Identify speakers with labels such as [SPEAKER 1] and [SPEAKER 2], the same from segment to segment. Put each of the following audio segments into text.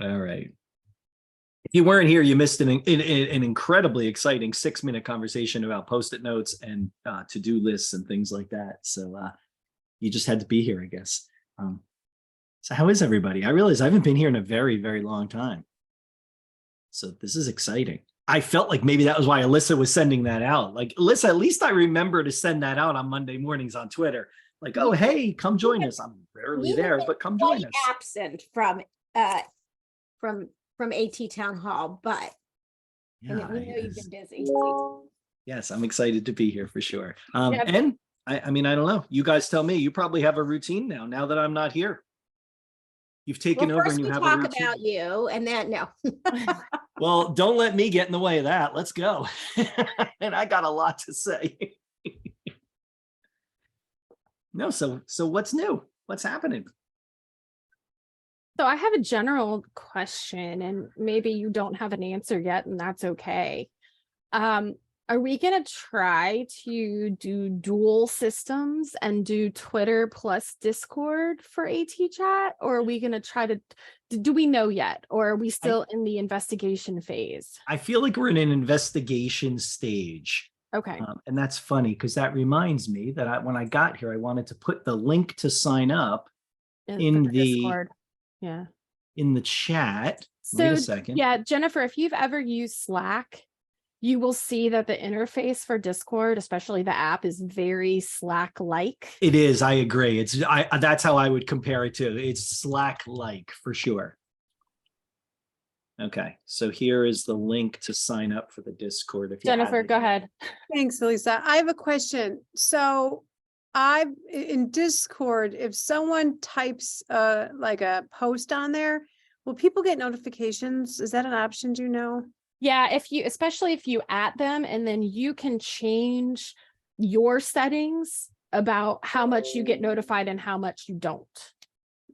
[SPEAKER 1] All right. If you weren't here, you missed an incredibly exciting 6-minute conversation about Post-it notes and to-do lists and things like that. So you just had to be here, I guess. So how is everybody? I realize I haven't been here in a very, very long time. So this is exciting. I felt like maybe that was why Alyssa was sending that out. Like, Alyssa, at least I remember to send that out on Monday mornings on Twitter. Like, oh, hey, come join us. I'm rarely there, but come join us.
[SPEAKER 2] Absent from AT Town Hall, but
[SPEAKER 1] Yeah,
[SPEAKER 2] we know you've been busy.
[SPEAKER 1] Yes, I'm excited to be here for sure.
[SPEAKER 2] Yeah.
[SPEAKER 1] And I mean, I don't know. You guys tell me. You probably have a routine now that I'm not here. You've taken over and you have a routine.
[SPEAKER 2] Talk about you and then no.
[SPEAKER 1] Well, don't let me get in the way of that. Let's go. And I got a lot to say. No, so what's new? What's happening?
[SPEAKER 3] So I have a general question, and maybe you don't have an answer yet, and that's okay. Are we going to try to do dual systems and do Twitter plus Discord for AT Chat? Or are we going to try to, do we know yet? Or are we still in the investigation phase?
[SPEAKER 1] I feel like we're in an investigation stage.
[SPEAKER 3] Okay.
[SPEAKER 1] And that's funny because that reminds me that when I got here, I wanted to put the link to sign up in the Discord.
[SPEAKER 3] Yeah.
[SPEAKER 1] In the chat.
[SPEAKER 3] So,
[SPEAKER 1] wait a second.
[SPEAKER 3] Yeah, Jennifer, if you've ever used Slack, you will see that the interface for Discord, especially the app, is very Slack-like.
[SPEAKER 1] It is. I agree. That's how I would compare it to. It's Slack-like for sure. Okay, so here is the link to sign up for the Discord. If
[SPEAKER 3] Jennifer, go ahead.
[SPEAKER 4] Thanks, Lisa. I have a question. So in Discord, if someone types like a post on there, will people get notifications? Is that an option? Do you know?
[SPEAKER 3] Yeah, especially if you at them, and then you can change your settings about how much you get notified and how much you don't.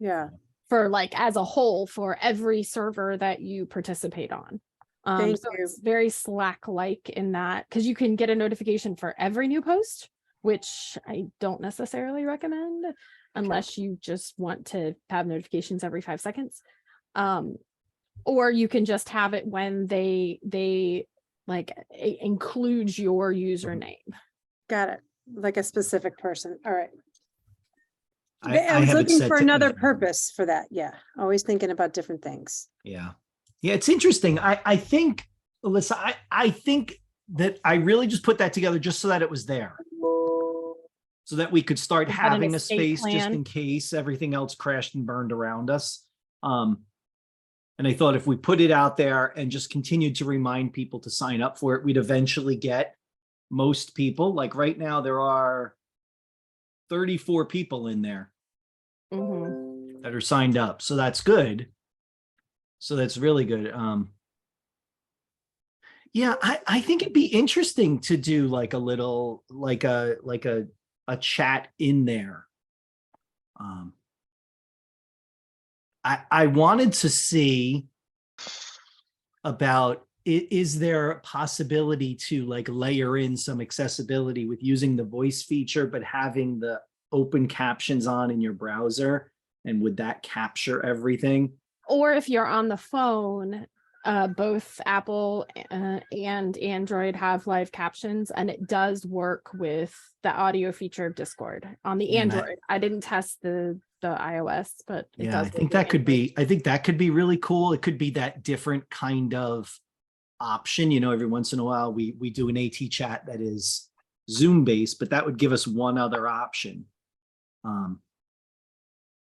[SPEAKER 4] Yeah.
[SPEAKER 3] For like as a whole for every server that you participate on. So it's very Slack-like in that, because you can get a notification for every new post, which I don't necessarily recommend unless you just want to have notifications every 5 seconds. Or you can just have it when they like include your username.
[SPEAKER 4] Got it. Like a specific person. All right.
[SPEAKER 1] I
[SPEAKER 4] was looking for another purpose for that. Yeah. Always thinking about different things.
[SPEAKER 1] Yeah. Yeah. It's interesting. I think, Alyssa, I think that I really just put that together just so that it was there. So that we could start having a space just in case everything else crashed and burned around us. And I thought if we put it out there and just continued to remind people to sign up for it, we'd eventually get most people. Like right now, there are 34 people in there that are signed up. So that's good. So that's really good. Yeah, I think it'd be interesting to do like a little, like a chat in there. I wanted to see about, is there a possibility to like layer in some accessibility with using the voice feature, but having the open captions on in your browser? And would that capture everything?
[SPEAKER 3] Or if you're on the phone, both Apple and Android have live captions, and it does work with the audio feature of Discord on the Android. I didn't test the iOS, but it does.
[SPEAKER 1] I think that could be, really cool. It could be that different kind of option. You know, every once in a while we do an AT chat that is Zoom based, but that would give us one other option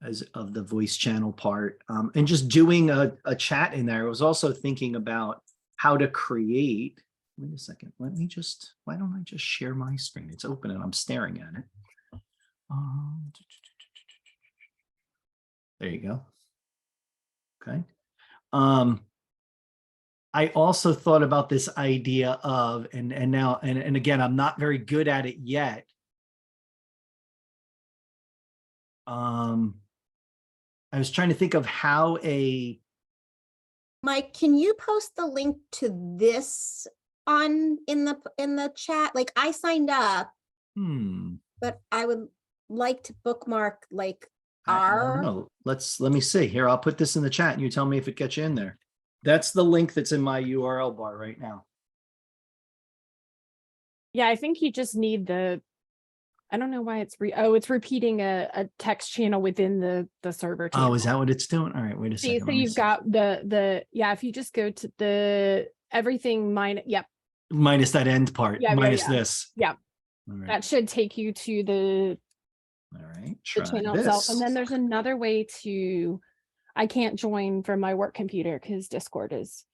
[SPEAKER 1] as of the voice channel part, and just doing a chat in there. I was also thinking about how to create, wait a second, why don't I just share my screen? It's open and I'm staring at it. There you go. Okay. I also thought about this idea of, and again, I'm not very good at it yet. I was trying to think of how
[SPEAKER 2] Mike, can you post the link to this in the chat? Like I signed up, but I would like to bookmark like
[SPEAKER 1] I don't know. Let me see here. I'll put this in the chat and you tell me if it gets you in there. That's the link that's in my URL bar right now.
[SPEAKER 3] Yeah, I think you just need I don't know why it's it's repeating a text channel within the server channel.
[SPEAKER 1] Oh, is that what it's doing? All right, wait a second.
[SPEAKER 3] So you've got if you just go to the everything
[SPEAKER 1] minus that end part, minus
[SPEAKER 3] yeah.
[SPEAKER 1] this.
[SPEAKER 3] Yeah.
[SPEAKER 1] All right.
[SPEAKER 3] That should take you to the channel itself. And then there's another way to, I can't join from my work computer because Discord is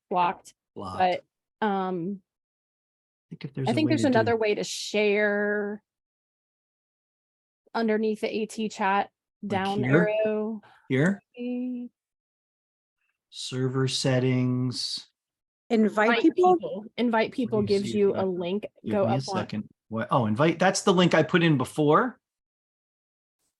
[SPEAKER 3] blocked. But I think there's another way to share underneath the AT chat down arrow.
[SPEAKER 1] Here. Server settings.
[SPEAKER 4] Invite people.
[SPEAKER 3] Invite people gives you a link.
[SPEAKER 1] Give me a second. What? Oh, invite. That's the link I put in before.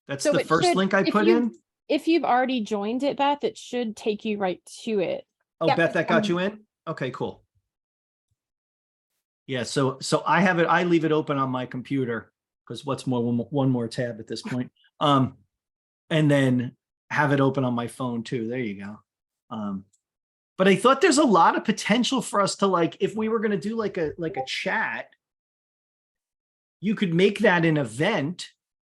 [SPEAKER 1] That's the first link I put in.
[SPEAKER 3] If you've already joined it, Beth, it should take you right to it.
[SPEAKER 1] Oh, Beth, that got you in? Okay, cool. Yeah, so I have it, I leave it open on my computer because what's more, one more tab at this point. And then have it open on my phone too. There you go. But I thought there's a lot of potential for us to, like, if we were going to do like a chat, you could make that an event.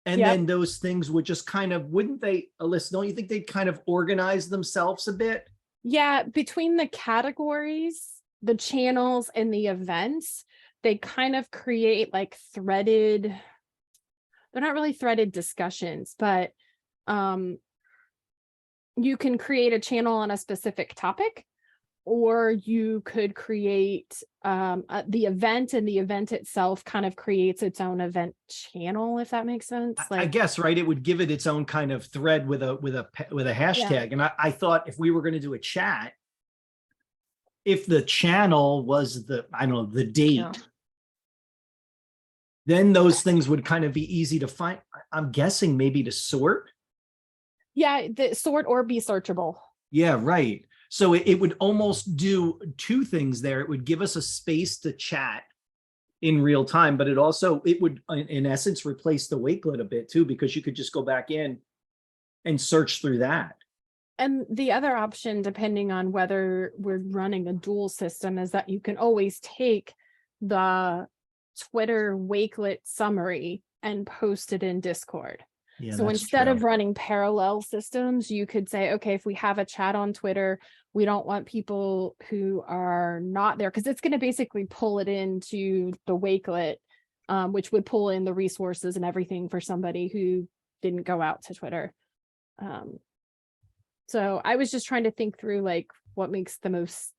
[SPEAKER 1] And then those things would just kind of, wouldn't they, Alyssa, don't you think they'd kind of organize themselves a bit?
[SPEAKER 3] Yeah, between the categories, the channels, and the events, they kind of create like threaded, they're not really threaded discussions, but you can create a channel on a specific topic, or you could create the event, and the event itself kind of creates its own event channel, if that makes sense.
[SPEAKER 1] I guess, right? It would give it its own kind of thread with a hashtag. Yeah. And I thought if we were going to do a chat, if the channel was the date, then those things would kind of be easy to find. I'm guessing maybe to sort.
[SPEAKER 3] Yeah, the sort or be searchable. Yeah,
[SPEAKER 1] right. So it would almost do two things there. It would give us a space to chat in real time, but it would, in essence, replace the Wakelet a bit too, because you could just go back in and search through that.
[SPEAKER 3] And the other option, depending on whether we're running a dual system, is that you can always take the Twitter Wakelet summary and post it in Discord. Yeah, so instead of running parallel systems, you could say, okay, if we have a chat on Twitter, we don't want people who are not there, because it's going to basically pull it into the Wakelet, which would pull in the resources and everything for somebody who didn't go out to Twitter. So I was just trying to think through like what makes the most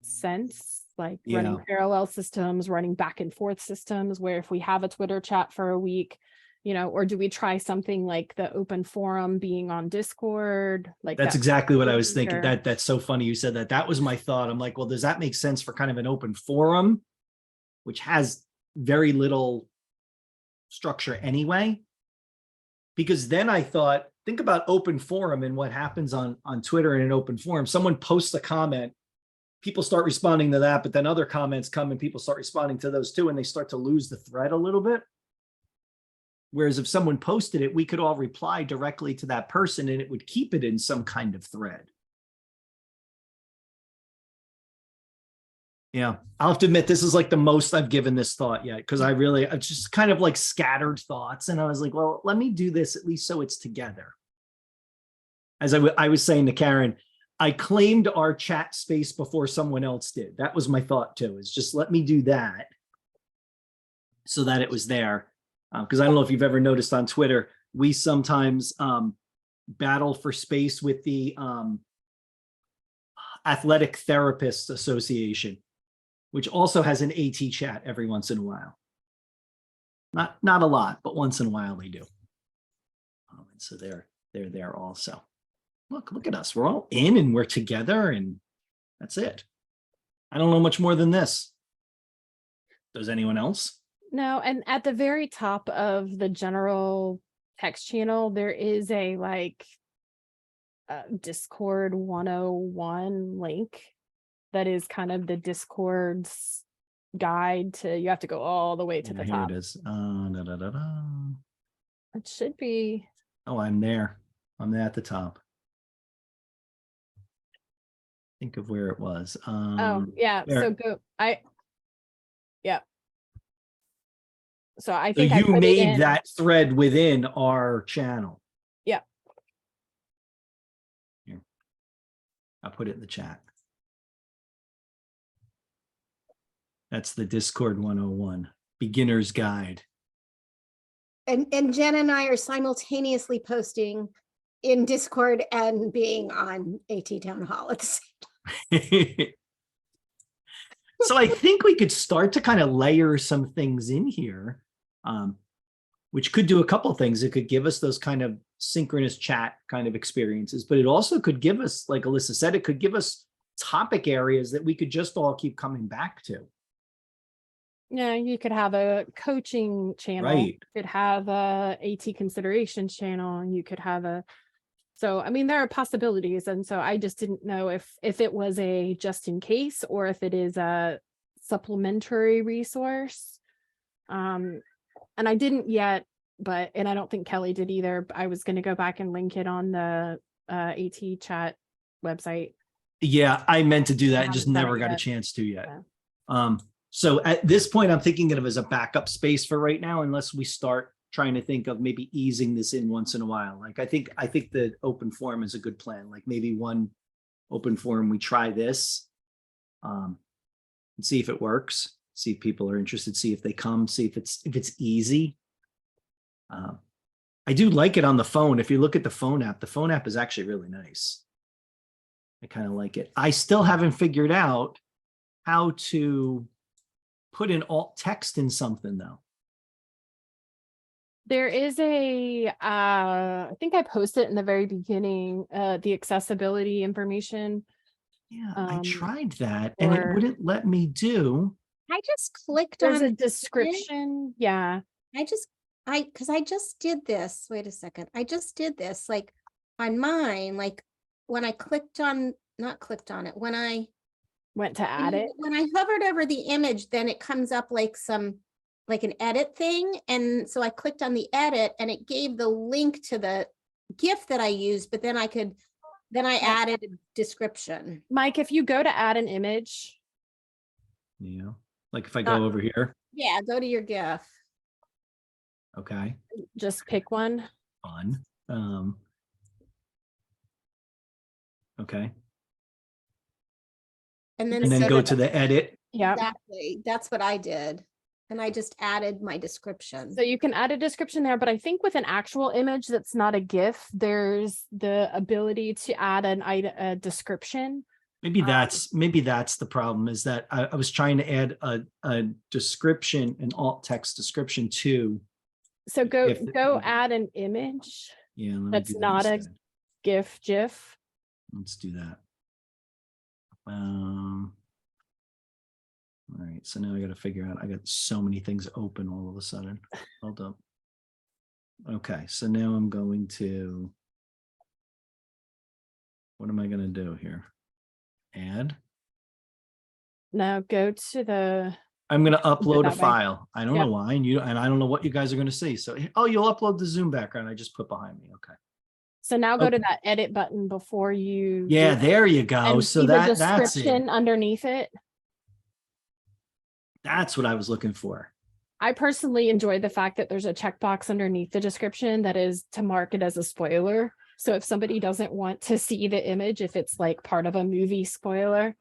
[SPEAKER 3] sense, like running parallel systems, running back and forth systems, where if we have a Twitter chat for a week, or do we try something like the open forum being on Discord? Like
[SPEAKER 1] that's exactly what I was thinking. That's so funny you said that. That was my thought. I'm like, well, does that make sense for kind of an open forum, which has very little structure anyway? Because then I thought, think about open forum and what happens on Twitter in an open forum. Someone posts a comment, people start responding to that, but then other comments come and people start responding to those too, and they start to lose the thread a little bit. Whereas if someone posted it, we could all reply directly to that person and it would keep it in some kind of thread. Yeah, I'll have to admit, this is like the most I've given this thought yet, because I just kind of like scattered thoughts. And I was like, well, let me do this at least so it's together. As I was saying to Karen, I claimed our chat space before someone else did. That was my thought too, is just let me do that so that it was there. Because I don't know if you've ever noticed on Twitter, we sometimes battle for space with the Athletic Therapists Association, which also has an AT chat every once in a while. Not a lot, but once in a while they do. And so they're there also. Look at us. We're all in and we're together, and that's it. I don't know much more than this. Does anyone else?
[SPEAKER 3] No, and at the very top of the general text channel, there is a Discord 101 link that is kind of the Discord's guide to, you have to go all the way to the top.
[SPEAKER 1] Here it is.
[SPEAKER 3] It should be.
[SPEAKER 1] Oh, I'm there. I'm at the top. Think of where it was.
[SPEAKER 3] Oh, yeah.
[SPEAKER 1] there.
[SPEAKER 3] So yeah. So I
[SPEAKER 1] So
[SPEAKER 3] think I
[SPEAKER 1] you
[SPEAKER 3] put it
[SPEAKER 1] made
[SPEAKER 3] in.
[SPEAKER 1] that thread within our channel.
[SPEAKER 3] Yeah.
[SPEAKER 1] Here. I'll put it in the chat. That's the Discord 101 beginner's guide.
[SPEAKER 2] And Jen and I are simultaneously posting in Discord and being on AT Town Hall at the same time.
[SPEAKER 1] So I think we could start to kind of layer some things in here, which could do a couple things. It could give us those kind of synchronous chat kind of experiences, but it also could give us, like Alyssa said, it could give us topic areas that we could just all keep coming back to.
[SPEAKER 3] Yeah, you could have a coaching channel.
[SPEAKER 1] Right.
[SPEAKER 3] You could have a AT consideration channel. You could have a, so I mean, there are possibilities. And so I just didn't know if it was a just in case or if it is a supplementary resource. And I didn't yet, and I don't think Kelly did either. I was going to go back and link it on the AT chat website.
[SPEAKER 1] Yeah, I meant to do that and just
[SPEAKER 3] haven't done
[SPEAKER 1] never
[SPEAKER 3] it
[SPEAKER 1] got a
[SPEAKER 3] yet.
[SPEAKER 1] chance to yet.
[SPEAKER 3] Yeah.
[SPEAKER 1] So at this point, I'm thinking of it as a backup space for right now, unless we start trying to think of maybe easing this in once in a while. Like I think the open forum is a good plan. Like maybe one open forum, we try this and see if it works, see if people are interested, see if they come, see if it's easy. I do like it on the phone. If you look at the phone app is actually really nice. I kind of like it. I still haven't figured out how to put in alt text in something though.
[SPEAKER 3] There is I think I posted in the very beginning, the accessibility information.
[SPEAKER 1] Yeah, I tried that and it
[SPEAKER 3] or-
[SPEAKER 1] wouldn't let me do.
[SPEAKER 2] I just clicked
[SPEAKER 3] There's
[SPEAKER 2] on
[SPEAKER 3] a description. Yeah.
[SPEAKER 2] because I just did this. Wait a second. I just did this like on mine, like when I not clicked on it, when I
[SPEAKER 3] Went to add it.
[SPEAKER 2] When I hovered over the image, then it comes up like an edit thing. And so I clicked on the edit and it gave the link to the GIF that I used, but then I added a description.
[SPEAKER 3] Mike, if you go to add an image.
[SPEAKER 1] Yeah. Like if I go over here.
[SPEAKER 2] Yeah, go to your GIF.
[SPEAKER 1] Okay.
[SPEAKER 3] Just pick one.
[SPEAKER 1] Fun. Okay.
[SPEAKER 2] And then
[SPEAKER 1] go to the edit.
[SPEAKER 3] Yeah.
[SPEAKER 2] Exactly. That's what I did. And I just added my description.
[SPEAKER 3] So you can add a description there, but I think with an actual image that's not a GIF, there's the ability to add a description.
[SPEAKER 1] Maybe that's the problem, is that I was trying to add a description, an alt text description to.
[SPEAKER 3] So go add an image.
[SPEAKER 1] Yeah. Let me
[SPEAKER 3] That's
[SPEAKER 1] do that
[SPEAKER 3] not a
[SPEAKER 1] instead.
[SPEAKER 3] GIF.
[SPEAKER 1] Let's do that. All right, so now I got to figure out, I got so many things open all of a sudden. Hold up. Okay, so now I'm going to, what am I going to do here? Add.
[SPEAKER 3] Now go to the,
[SPEAKER 1] I'm going to upload a
[SPEAKER 3] that way.
[SPEAKER 1] file. I don't
[SPEAKER 3] Yep.
[SPEAKER 1] know why, and I don't know what you guys are going to see. So, oh, you'll upload the Zoom background I just put behind me. Okay.
[SPEAKER 3] so now go to
[SPEAKER 1] Okay.
[SPEAKER 3] that edit button before you.
[SPEAKER 1] Yeah,
[SPEAKER 3] do it.
[SPEAKER 1] there you go.
[SPEAKER 3] And
[SPEAKER 1] So
[SPEAKER 3] see the
[SPEAKER 1] that's it.
[SPEAKER 3] description underneath it.
[SPEAKER 1] That's what I was looking for.
[SPEAKER 3] I personally enjoy the fact that there's a checkbox underneath the description that is to mark it as a spoiler. So if somebody doesn't want to see the image, if it's like part of a movie spoiler.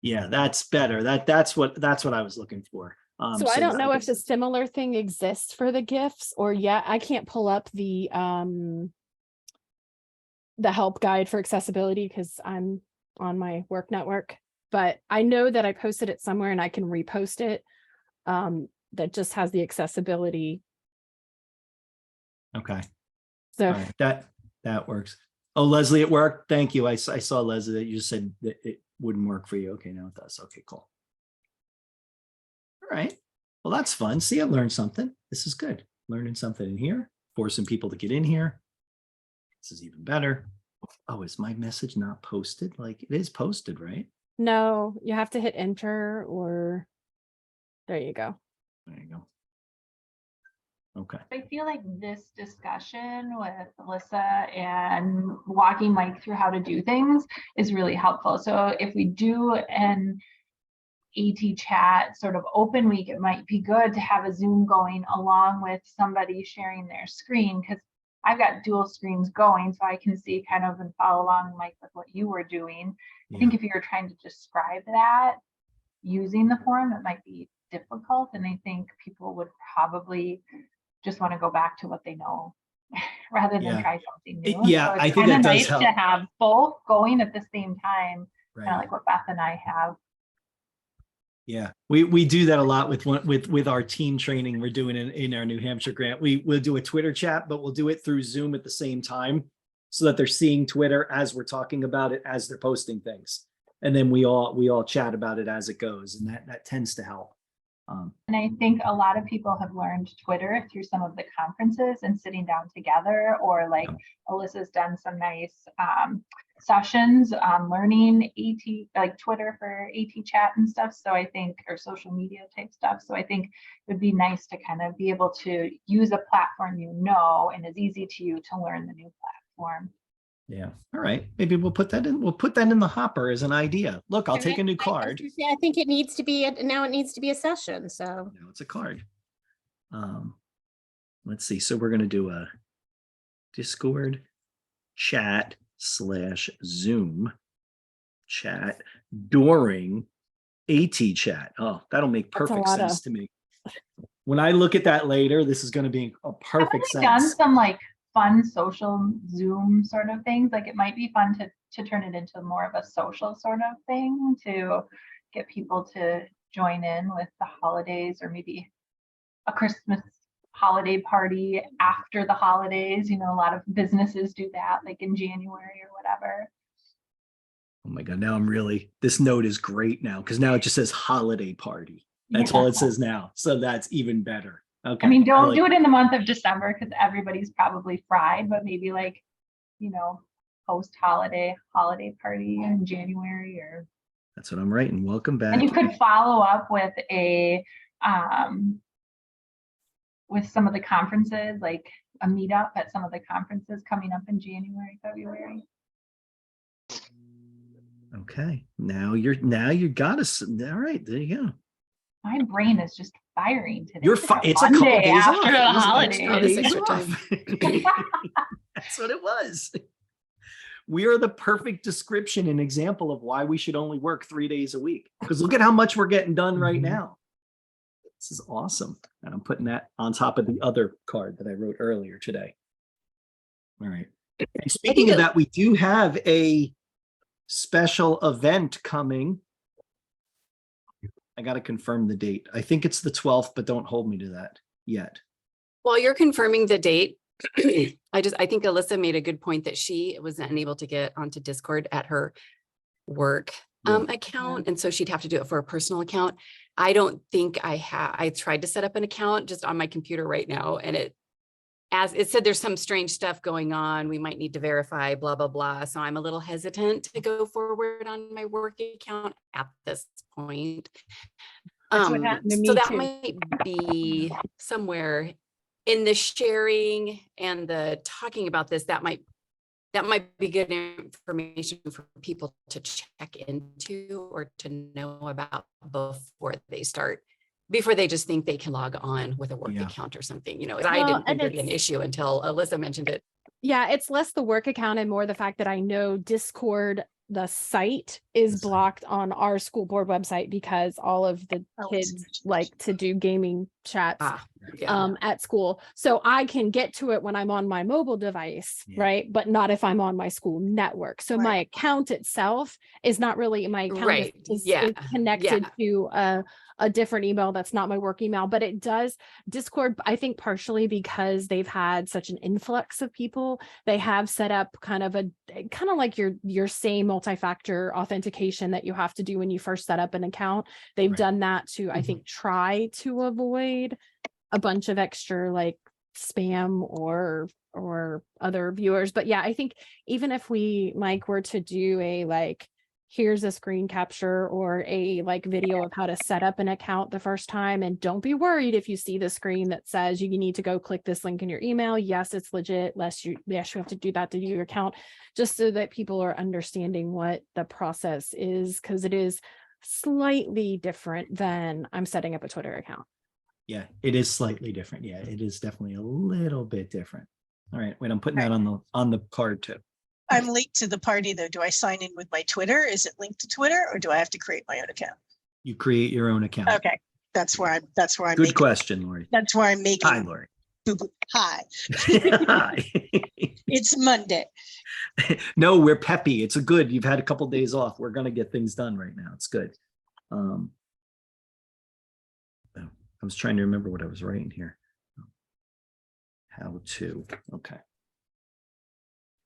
[SPEAKER 1] Yeah, that's better. That's what I was looking for.
[SPEAKER 3] So I don't know if
[SPEAKER 1] it's
[SPEAKER 3] the similar thing exists for the GIFs or yet. I can't pull up the help guide for accessibility because I'm on my work network, but I know that I posted it somewhere and I can repost it. That just has the accessibility.
[SPEAKER 1] Okay.
[SPEAKER 3] So
[SPEAKER 1] All right, that works. Oh, Leslie, it worked. Thank you. I saw Leslie that you said that it wouldn't work for you. Okay, now it does. Okay, cool. All right. Well, that's fun. See, I learned something. This is good. Learning something in here, forcing people to get in here. This is even better. Oh, is my message not posted? Like it is posted, right?
[SPEAKER 3] no, you have to hit enter or there you go.
[SPEAKER 1] There you go. Okay.
[SPEAKER 5] I feel like this discussion with Alyssa and walking Mike through how to do things is really helpful. So if we do an AT chat sort of open week, it might be good to have a Zoom going along with somebody sharing their screen, because I've got dual screens going, so I can see kind of and follow along, Mike, with what you were doing. I think if you were trying to describe that using the forum, it might be difficult. And I think people would probably just want to go back to what they know rather than try something new.
[SPEAKER 1] Yeah,
[SPEAKER 5] so it's
[SPEAKER 1] I think that does
[SPEAKER 5] nice
[SPEAKER 1] help.
[SPEAKER 5] to have both going at the same time,
[SPEAKER 1] Right.
[SPEAKER 5] kind of like what Beth and I have.
[SPEAKER 1] Yeah, we do that a lot with our teen training we're doing in our New Hampshire grant. We'll do a Twitter chat, but we'll do it through Zoom at the same time so that they're seeing Twitter as we're talking about it, as they're posting things. And then we all chat about it as it goes, and that tends to help.
[SPEAKER 5] And I think a lot of people have learned Twitter through some of the conferences and sitting down together, or like Alyssa's done some nice sessions on learning AT, like Twitter for AT chat and stuff. So I think, or social media type stuff. So I think it would be nice to kind of be able to use a platform and is easy to you to learn the new platform.
[SPEAKER 1] Yeah. All right. Maybe we'll put that in. We'll put that in the hopper as an idea. Look, I'll take a new card.
[SPEAKER 2] I think it needs to be now. It needs to be a session. So
[SPEAKER 1] now it's a card. Let's see. So we're going to do a Discord chat / Zoom chat during AT chat. Oh, that'll make perfect sense to me. When I look at that later, this is going to be a perfect sense.
[SPEAKER 5] Done some like fun social Zoom sort of things. Like it might be fun to turn it into more of a social sort of thing to get people to join in with the holidays, or maybe a Christmas holiday party after the holidays. You know, a lot of businesses do that, like in January or whatever.
[SPEAKER 1] Oh my God, now this note is great now, because now it just says holiday party. That's all it says now. So that's even better. Okay.
[SPEAKER 5] I mean, don't do it in the month of December because everybody's probably fried, but maybe like, post-holiday party in January or.
[SPEAKER 1] That's what I'm writing. Welcome back.
[SPEAKER 5] And you could follow up with with some of the conferences, like a meetup at some of the conferences coming up in January, February.
[SPEAKER 1] Okay. Now you got us. All right. There you go.
[SPEAKER 5] My brain is just firing today.
[SPEAKER 1] It's a couple days
[SPEAKER 5] after the
[SPEAKER 1] off.
[SPEAKER 5] holidays.
[SPEAKER 1] That's what it was. We are the perfect description and example of why we should only work 3 days a week. Because look at how much we're getting done right now. This is awesome. And I'm putting that on top of the other card that I wrote earlier today. All right. And speaking of that, we do have a special event coming. I got to confirm the date. I think it's the 12th, but don't hold me to that yet.
[SPEAKER 6] While you're confirming the date, I think Alyssa made a good point that she was unable to get onto Discord at her work account. And so she'd have to do it for a personal account. I don't think I tried to set up an account just on my computer right now. And as it said, there's some strange stuff going on. We might need to verify, blah, blah, blah. So I'm a little hesitant to go forward on my work account at this point.
[SPEAKER 4] That's what happened to me
[SPEAKER 6] So that
[SPEAKER 4] too.
[SPEAKER 6] might be somewhere in the sharing and the talking about this. That might be good information for people to check into or to know about before they just think they can log on with a work account or something, I didn't think it'd be an issue until Alyssa mentioned it.
[SPEAKER 3] Yeah, it's less the work account and more the fact that I know Discord, the site, is blocked on our school board website because all of the kids like to do gaming chats at school. So I can get to it when I'm on my mobile device, right? But not if I'm on my school network. So my account itself is not really my account. Is connected to a different email that's not my work email, but it does Discord, I think partially because they've had such an influx of people, they have set up kind of like your same multi-factor authentication that you have to do when you first set up an account. They've done that to, I think, try to avoid a bunch of extra like spam or other viewers. But yeah, I think even if we, Mike, were to do a like here's a screen capture or a like video of how to set up an account the first time. And don't be worried if you see the screen that says you need to go click this link in your email. Yes, it's legit. Yes, you have to do that to do your account, just so that people are understanding what the process is, because it is slightly different than I'm setting up a Twitter account.
[SPEAKER 1] Yeah, it is slightly different. Yeah, it is definitely a little bit different. All right, wait, I'm putting that on the card too.
[SPEAKER 7] I'm linked to the party though. Do I sign in with my Twitter? Is it linked to Twitter or do I have to create my own account?
[SPEAKER 1] You create your own account.
[SPEAKER 7] Okay. That's where I'm
[SPEAKER 1] Good
[SPEAKER 7] making,
[SPEAKER 1] question, Lori.
[SPEAKER 7] that's where I'm making.
[SPEAKER 1] Hi, Lori.
[SPEAKER 7] Hi,
[SPEAKER 1] Hi.
[SPEAKER 7] it's Monday.
[SPEAKER 1] No, we're peppy. It's a good. You've had a couple days off. We're gonna get things done right now. It's good. I was trying to remember what I was writing here. How to. Okay.